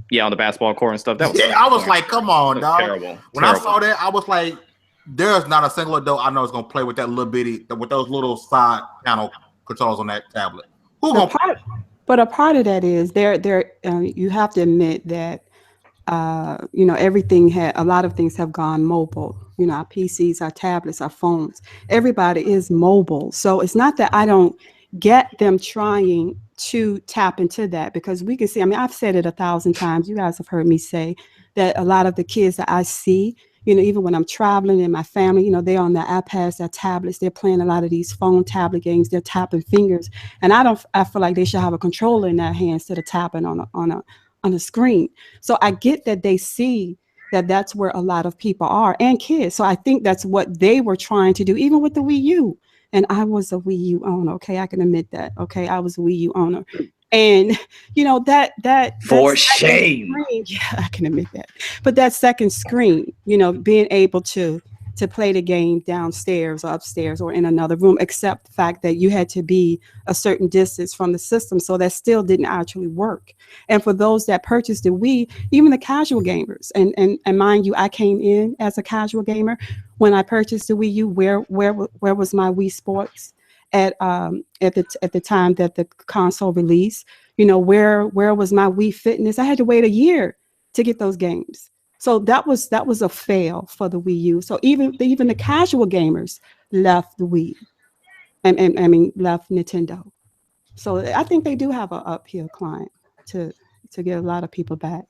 Yeah, on the basketball court and stuff. That was I was like, come on, dog. Terrible. I saw that, I was like, there's not a single adult I know is gonna play with that little bitty, with those little side panel controls on that tablet. Who gonna play? But a part of that is you have to admit that everything a lot of things have gone mobile. Our PCs, our tablets, our phones, everybody is mobile. So it's not that I don't get them trying to tap into that, because we can see, I've said it 1,000 times. You guys have heard me say that a lot of the kids that I see, even when I'm traveling in my family, they're on their iPads, their tablets, they're playing a lot of these phone tablet games, they're tapping fingers. And I feel like they should have a controller in their hand instead of tapping on a screen. So I get that they see that that's where a lot of people are, and kids. So I think that's what they were trying to do, even with the Wii U. And I was a Wii U owner. Okay, I can admit that. Okay, I was a Wii U owner. And that for shame. Screen, yeah, I can admit that. But that second screen, being able to play the game downstairs or upstairs or in another room, except the fact that you had to be a certain distance from the system. So that still didn't actually work. And for those that purchased the Wii, even the casual gamers, and mind you, I came in as a casual gamer. When I purchased the Wii U, where was my Wii Sports at the time that the console released? Where was my Wii Fitness? I had to wait a year to get those games. So that was a fail for the Wii U. So even the casual gamers left the Wii, and left Nintendo. So I think they do have an uphill climb to get a lot of people back.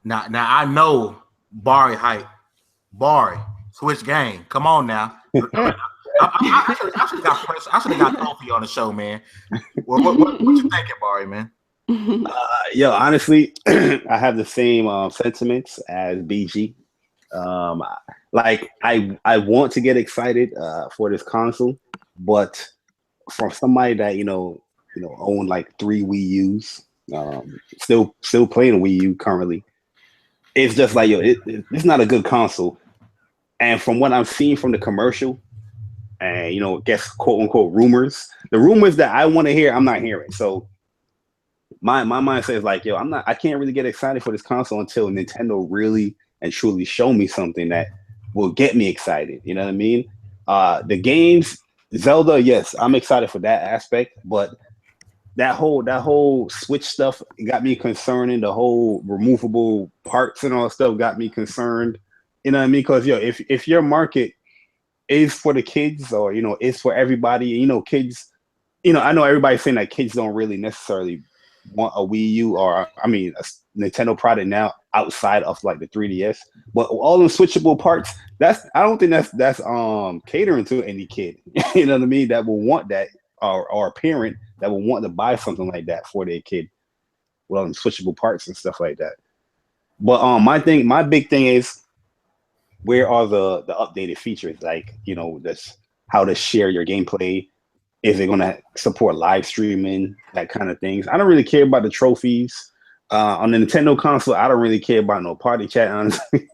Now I know Bari hype. Bari, switch game. Come on now. I should have got Kofi on the show, man. What you thinking, Bari, man? Honestly, I have the same sentiments as BG. I want to get excited for this console, but from somebody that own like 3 Wii U's, still playing Wii U currently, it's just like it's not a good console. And from what I'm seeing from the commercial, and guess quote unquote rumors, the rumors that I want to hear, I'm not hearing. So my mind says like, I can't really get excited for this console until Nintendo really and truly show me something that will get me excited. You know what I mean? The games, Zelda, yes, I'm excited for that aspect, but that whole Switch stuff got me concerned, and the whole removable parts and all that stuff got me concerned. You know what I mean? Because if your market is for the kids, or is for everybody, kids, I know everybody's saying that kids don't really necessarily want a Wii U, or a Nintendo product now outside of like the 3DS, but all the switchable parts, I don't think that's catering to any kid. You know what I mean? That will want that, or a parent that will want to buy something like that for their kid. Well, switchable parts and stuff like that. But my big thing is, where are the updated features? Like, that's how to share your gameplay. Is it going to support live streaming, that kind of things? I don't really care about the trophies. On the Nintendo console, I don't really care about no party chat, honestly.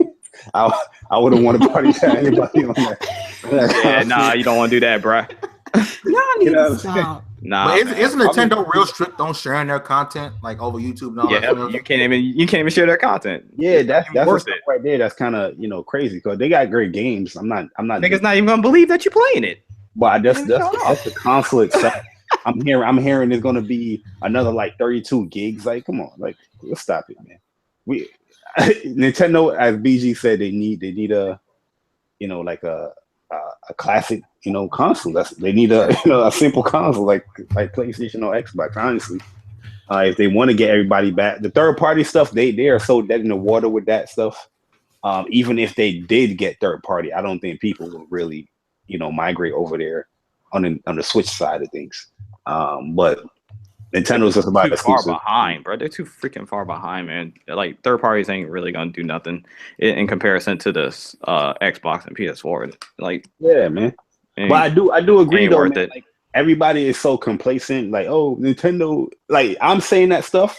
I wouldn't want to party chat anybody on that. Yeah, nah, you don't want to do that, bro. Y'all need to stop. Nah, isn't Nintendo real strict on sharing their content, like over YouTube and all that? Yeah, you can't even share their content. Yeah, that's worth it right there. That's kind of crazy, because they got great games. I'm not. Niggas not even gonna believe that you're playing it. But that's the console itself. I'm hearing there's gonna be another like 32 gigs. Like, come on, like, let's stop it, man. Nintendo, as BG said, they need a like a classic console. They need a simple console like PlayStation or Xbox. Honestly, if they want to get everybody back, the third party stuff, they are so dead in the water with that stuff. Even if they did get third party, I don't think people will really migrate over there on the Switch side of things. But Nintendo's just about far behind, bro. They're too freaking far behind, man. Like, third parties ain't really gonna do nothing in comparison to this Xbox and PS4. Like, yeah, man. But I do agree though, man. Like, everybody is so complacent. Like, oh, Nintendo. Like, I'm saying that stuff,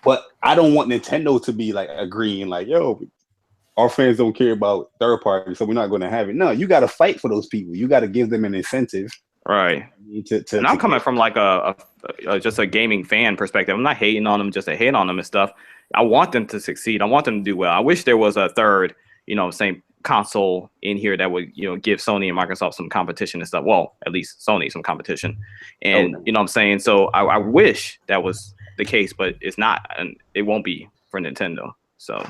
but I don't want Nintendo to be like agreeing. Like, yo, our fans don't care about third parties, so we're not going to have it. No, you got to fight for those people. You got to give them an incentive. Right. And I'm coming from like just a gaming fan perspective. I'm not hating on them just to hate on them and stuff. I want them to succeed. I want them to do well. I wish there was a third, same console in here that would, give Sony and Microsoft some competition and stuff. Well, at least Sony some competition. And you know what I'm saying? So I wish that was the case, but it's not, and it won't be for Nintendo. So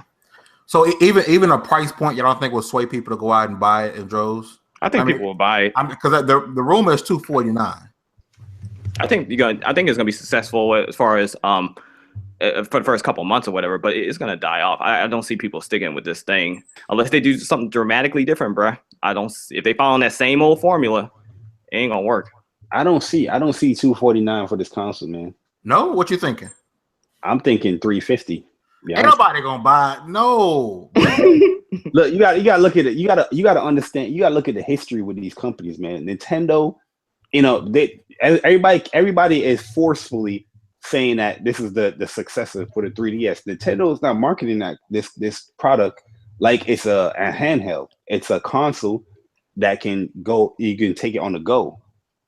even a price point you don't think will sway people to go out and buy it in droves? I think people will buy it. Because the rumor is $249. I think it's gonna be successful as far as for the first couple months or whatever, but it's gonna die off. I don't see people sticking with this thing unless they do something dramatically different, bruh. If they follow that same old formula, it ain't gonna work. I don't see $249 for this console, man. No, what you thinking? I'm thinking $350. Ain't nobody gonna buy it. No. Look, you gotta look at it. You gotta understand. You gotta look at the history with these companies, man. Nintendo, everybody is forcefully saying that this is the successor for the 3DS. Nintendo is not marketing this product like it's a handheld. It's a console that you can take it on the go.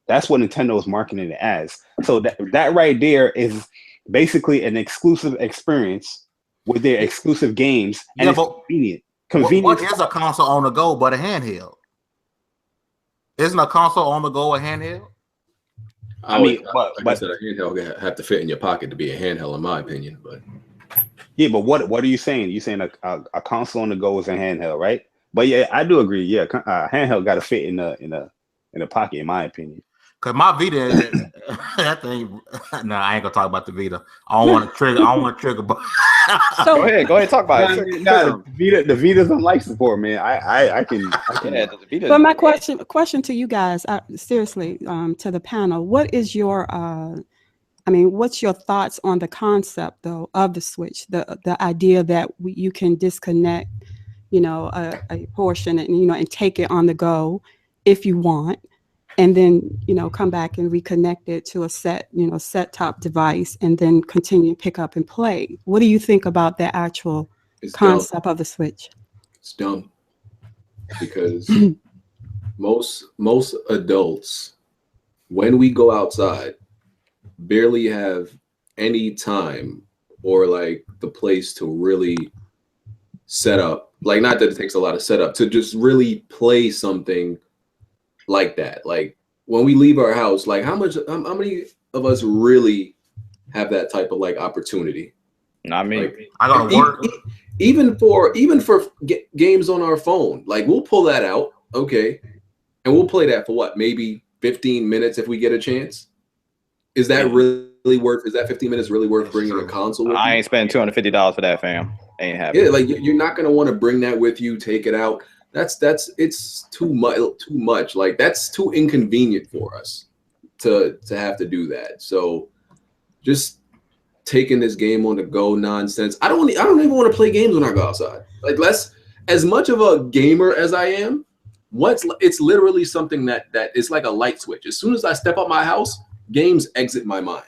That's what Nintendo is marketing it as. So that right there is basically an exclusive experience with their exclusive games, and it's convenient. What is a console on the go but a handheld? Isn't a console on the go a handheld? I mean, I said a handheld have to fit in your pocket to be a handheld, in my opinion. But yeah, but what are you saying? You saying a console on the go is a handheld, right? But yeah, I do agree. Yeah, handheld got to fit in a pocket, in my opinion. Cause my Vita, that thing. No, I ain't gonna talk about the Vita. I don't want to trigger. But so go ahead, talk about it. The Vita's on life support, man. I can. Yeah, but my question to you guys, seriously, to the panel, what is your, what's your thoughts on the concept though of the Switch, the idea that you can disconnect, a portion and take it on the go if you want. And then, come back and reconnect it to a set-top device and then continue to pick up and play. What do you think about the actual concept of the Switch? It's dumb because most adults, when we go outside, barely have any time or like the place to really set up. Like, not that it takes a lot of setup to just really play something like that. Like, when we leave our house, like how many of us really have that type of like opportunity. Not me. Like, I gotta work. Even for games on our phone, like we'll pull that out, okay, and we'll play that for what, maybe 15 minutes if we get a chance. Is that really worth? Is that 15 minutes really worth bringing a console with I you? ain't spending $250 for that, fam. Ain't happening. Yeah, like you're not gonna want to bring that with you, take it out. It's too much. Like that's too inconvenient for us to have to do that. So just taking this game on the go nonsense. I don't even want to play games when I go outside. Like as much of a gamer as I am, it's literally something that it's like a light switch. As soon as I step out my house, games exit my mind.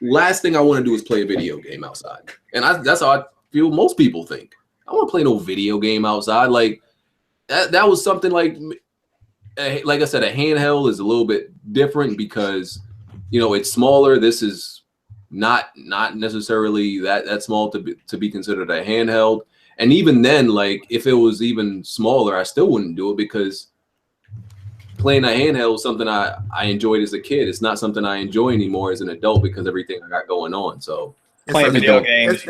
Last thing I want to do is play a video game outside. And that's how I feel most people think. I don't want to play no video game outside. Like that was something like I said, a handheld is a little bit different because, you know, it's smaller. This is not necessarily that small to be considered a handheld. And even then, like if it was even smaller, I still wouldn't do it because playing a handheld was something I enjoyed as a kid. It's not something I enjoy anymore as an adult because everything I got going on. So playing video games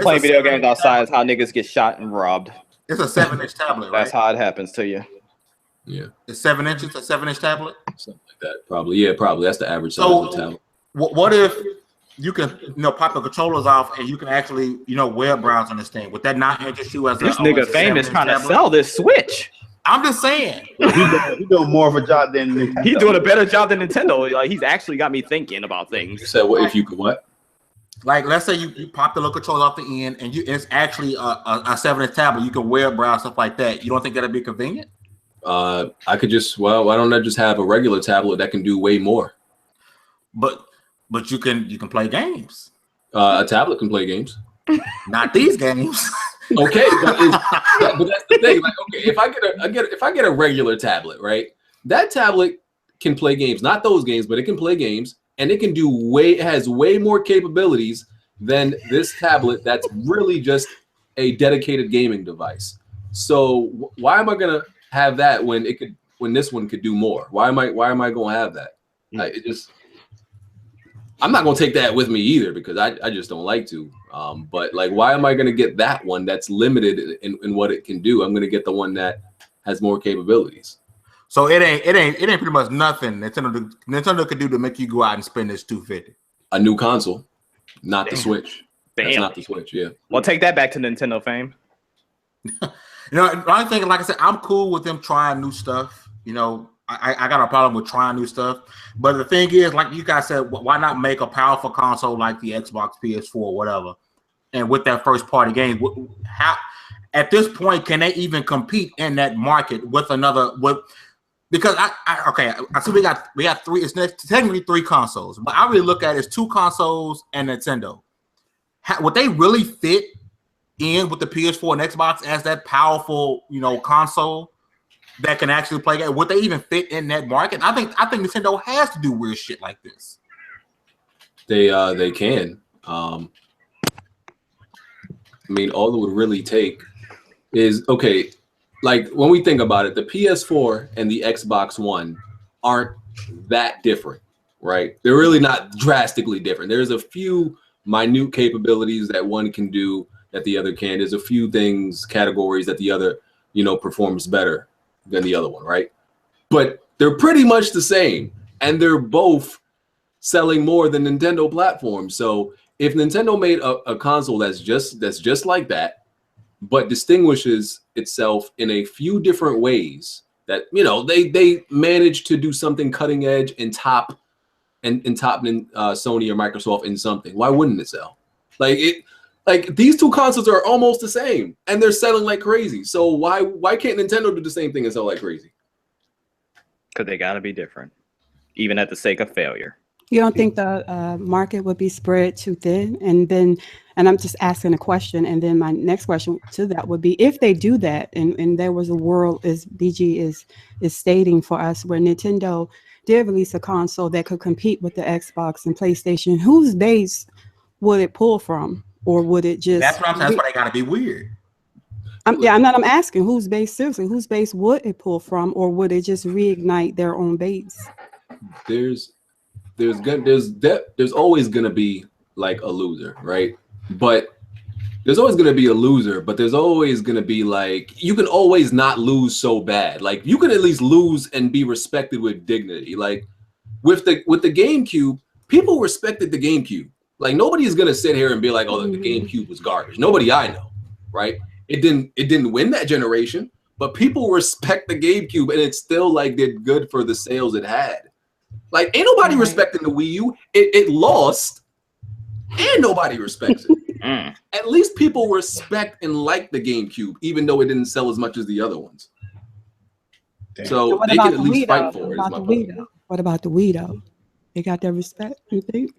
outside is how niggas get shot and robbed. It's a 7-inch tablet, right? That's how it happens to you. Yeah. It's 7 inches, a 7-inch tablet? Something like that. Probably. Yeah, probably. That's the average size of the tablet. What if you can, pop the controllers off and you can actually, web browse on this thing? Would that not interest you as this nigga famous trying to sell this Switch? I'm just saying. He's doing more of a job than Nintendo. He's doing a better job than Nintendo. Like he's actually got me thinking about things. You said what if you could what? Like let's say you pop the little controller off the end and it's actually a 7-inch tablet. You can web browse, stuff like that. You don't think that'd be convenient? I could just why don't I just have a regular tablet that can do way more? But you can play games. A tablet can play games. Not these games. Okay, but that's the thing. Like, okay, if I get a regular tablet, right? That tablet can play games, not those games, but it can play games, and it can do it has way more capabilities than this tablet. That's really just a dedicated gaming device. So why am I gonna have that when this one could do more? Why am I gonna have that? Like, I'm not gonna take that with me either because I just don't like to. But like, why am I gonna get that one that's limited in what it can do? I'm gonna get the one that has more capabilities. So it ain't pretty much nothing Nintendo could do to make you go out and spend this $250. A new console, not Damn. the Switch. Damn. That's not the Switch. Yeah. Well, take that back to Nintendo fame. I'm thinking, like I said, I'm cool with them trying new stuff. I got a problem with trying new stuff. But the thing is, like you guys said, why not make a powerful console like the Xbox, PS4, or whatever? And with that first party game, how at this point can they even compete in that market with another? Because I see we got three. It's technically 3 consoles, but I really look at it as 2 consoles and Nintendo. Would they really fit in with the PS4 and Xbox as that powerful, console that can actually play games? Would they even fit in that market? I think Nintendo has to do weird shit like this. They can. I mean, all it would really take is like when we think about it, the PS4 and the Xbox One aren't that different, right? They're really not drastically different. There's a few minute capabilities that one can do that the other can. There's a few categories that the other, performs better than the other one, right? But they're pretty much the same, and they're both selling more than Nintendo platforms. So if Nintendo made a console that's just like that, but distinguishes itself in a few different ways, that they managed to do something cutting edge and top Sony or Microsoft in something, why wouldn't it sell? Like these 2 consoles are almost the same and they're selling like crazy. So why can't Nintendo do the same thing and sell like crazy? Because they gotta be different, even at the sake of failure. You don't think the market would be spread too thin? And I'm just asking a question, and then my next question to that would be, if they do that, and there was a world, as BG is stating for us, where Nintendo did release a console that could compete with the Xbox and PlayStation, whose base would it pull from? Or would it just... That's what I'm saying. That's why they gotta be weird. I'm asking whose base, seriously, whose base would it pull from? Or would it just reignite their own base? There's there's always gonna be like a loser, right? But there's always gonna be a loser, but there's always gonna be like, you can always not lose so bad. Like you can at least lose and be respected with dignity. Like with the GameCube, people respected the GameCube. Like nobody is gonna sit here and be like, oh, the GameCube was garbage. Nobody I know, right? It didn't win that generation, but people respect the GameCube, and it still like did good for the sales it had. Like ain't nobody respecting the Wii U. It lost, and nobody respects it. At least people respect and like the GameCube, even though it didn't sell as much as the other ones. So they can at least fight for it. What about the Wii though? They got their respect, you think?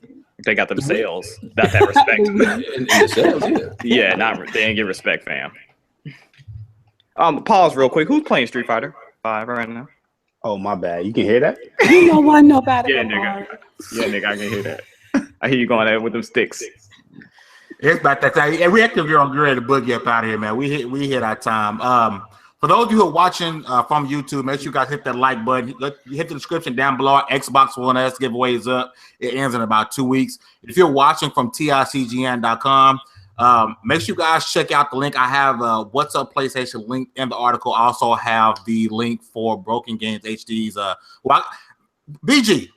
They got them sales, not that respect. in the sales, yeah, they didn't get respect, fam. Pause real quick. Who's playing Street Fighter 5 right now? Oh, my bad. You can hear that? You know what? Nobody. Yeah, nigga. Yeah, nigga, I can hear that. I hear you going there with them sticks. It's about that time. We active here on Ready to Boogie up out of here, man. We hit our time. For those of you who are watching from YouTube, make sure you guys hit that like button. Hit the description down below. Our Xbox One S giveaway is up. It ends in about 2 weeks. If you're watching from TiCGN.com, make sure you guys check out the link. I have What's Up PlayStation link in the article. I also have the link for Broken Games HD's. BG,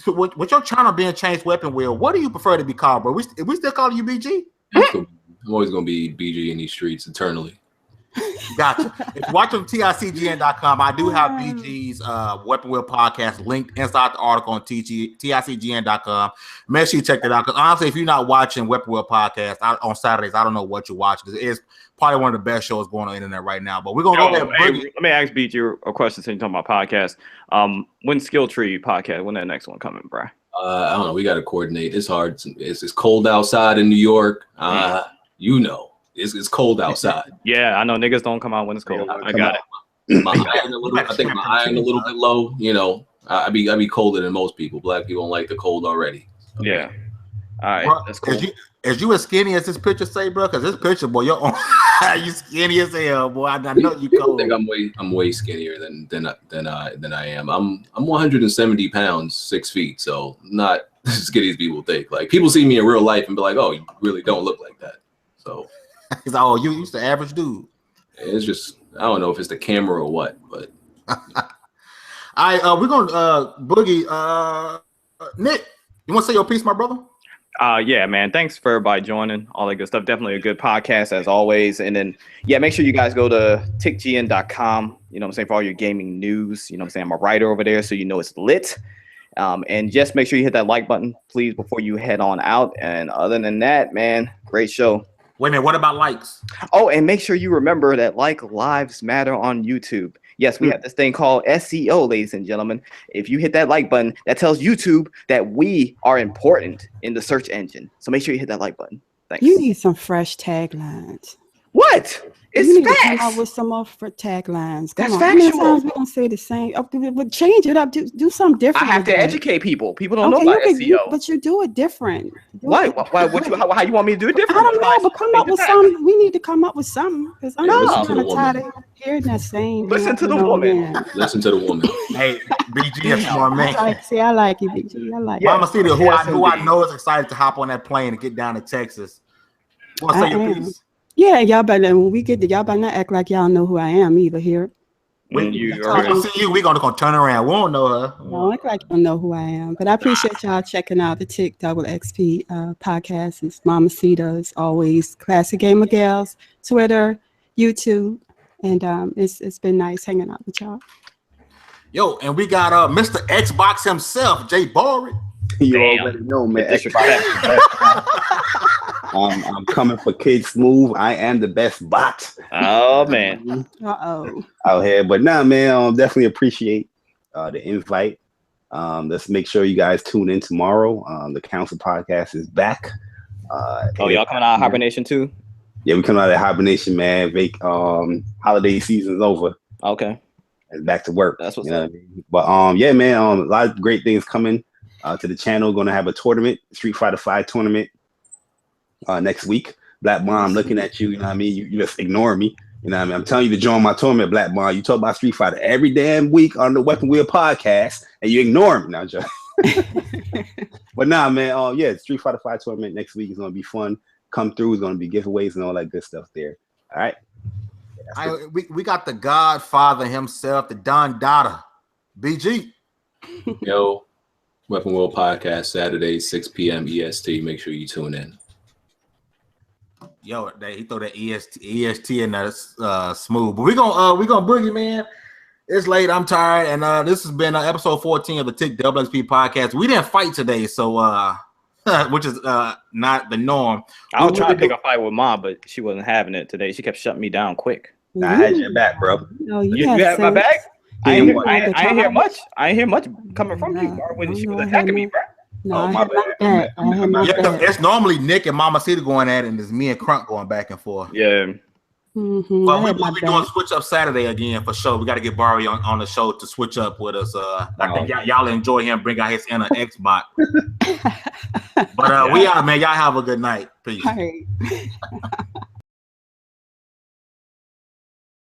with your channel being Changed Weapon Wheel, what do you prefer to be called, bro? We still calling you BG? I'm always gonna be BG in these streets eternally. Gotcha. If you're watching TiCGN.com, I do have BG's Weapon Wheel podcast linked inside the article on TiCGN.com. Make sure you check that out. Because honestly, if you're not watching Weapon Wheel podcast on Saturdays, I don't know what you're watching. Because it is probably one of the best shows going on the internet right now. But we're gonna go ahead. Let me ask BG a question since you're talking about podcasts. When Skill Tree podcast? When that next one coming, bro? I don't know. We got to coordinate. It's hard. It's cold outside in New York. You know. It's cold outside. Yeah, I know niggas don't come out when it's cold. I got it. I think my iron a little bit low. You know, I be colder than most people. Black people don't like the cold already. So. Yeah. All right. Bro, that's cool. Is you as skinny as this picture say, bro? Because this picture, boy, you skinny as hell, boy. I know you cold. I think I'm way skinnier than I am. I'm 170 pounds, 6 feet. So not as skinny as people think. Like people see me in real life and be like, oh, you really don't look like that. So. He's like, oh, you used the average dude. It's just, I don't know if it's the camera or what, but. We're going to Boogie. Nick, you want to say your piece, my brother? Yeah, man. Thanks for everybody joining. All that good stuff. Definitely a good podcast as always. And then, yeah, make sure you guys go to TiCGN.com. You know what I'm saying? For all your gaming news. You know what I'm saying? I'm a writer over there, so you know it's lit. And just make sure you hit that like button, please, before you head on out. And other than that, man, great show. Wait a minute, what about likes? Oh, and make sure you remember that like lives matter on YouTube. Yes, we have this thing called SEO, ladies and gentlemen. If you hit that like button, that tells YouTube that we are important in the search engine. So make sure you hit that like button. Thanks. You need some fresh taglines. What? It's you need facts. to come up with some more taglines. That's on. factual. How many times we gonna say the same? But change it up. Do something different. I have to educate people. People don't know about SEO. But you do it different. Why? How you want me to do it different? I don't know, but come up with something. We need to come up with something because I'm just kind of tired of hearing that same. Listen to the woman. Listen to the woman. Hey, BG, a smart man. I like you, BG. I like you. MamaCita, who I know is excited to hop on that plane and get down to Texas. Want to say your piece? Yeah, y'all better when we get to y'all better not act like y'all know who I am either here. We're gonna see you. We're gonna turn around. We don't know her. No, act like you don't know who I am. But I appreciate y'all checking out the TiC XP podcast. It's MamaCita, as always, Classic Gamer Gals, Twitter, YouTube, and it's been nice hanging out with y'all. Yo, and we got Mr. Xbox himself, JayBari. You already know, man. I'm coming for Kid Smooth. I am the best bot. Oh man. Out here, but nah, man. Definitely appreciate the invite. Let's make sure you guys tune in tomorrow. The Council podcast is back. Y'all coming out of hibernation too? Yeah, we coming out of hibernation, man. Holiday season's over. Okay. And back to work. That's what's up. But yeah, man. A lot of great things coming to the channel. Going to have a tournament, Street Fighter 5 tournament. Next week, Black Bomb, looking at you, you know what I mean? You just ignore me, you know what I mean? I'm telling you to join my tournament, Black Bomb. You talk about Street Fighter every damn week on the Weapon Wheel podcast, and you ignore me. Now, But nah, man. Yeah, Street Fighter 5 tournament next week is gonna be fun. Come through. It's gonna be giveaways and all that good stuff there. All right. We got the Godfather himself, the Don Dada, BG. Yo, Weapon World Podcast Saturday 6 p.m. EST. Make sure you tune in. Yo, he throw that EST in there smooth. But we're gonna boogie, man. It's late. I'm tired, and this has been episode 14 of the TiC WXP podcast. We didn't fight today, so which is not the norm. I was trying to pick a fight with Mom, but she wasn't having it today. She kept shutting me down quick. I had your back, bro. No, you had my back. I ain't hear much. I ain't hear much coming from you, bro, when she was attacking me, bro. No, my bad. It's normally Nick and MamaCita going at it, and it's me and Crunk going back and forth. Yeah. Mm-hmm. But we'll be doing switch up Saturday again for sure. We got to get Bari on the show to switch up with us. I think y'all enjoy him, bring out his inner Xbox. But we out, man. Y'all have a good night. Peace.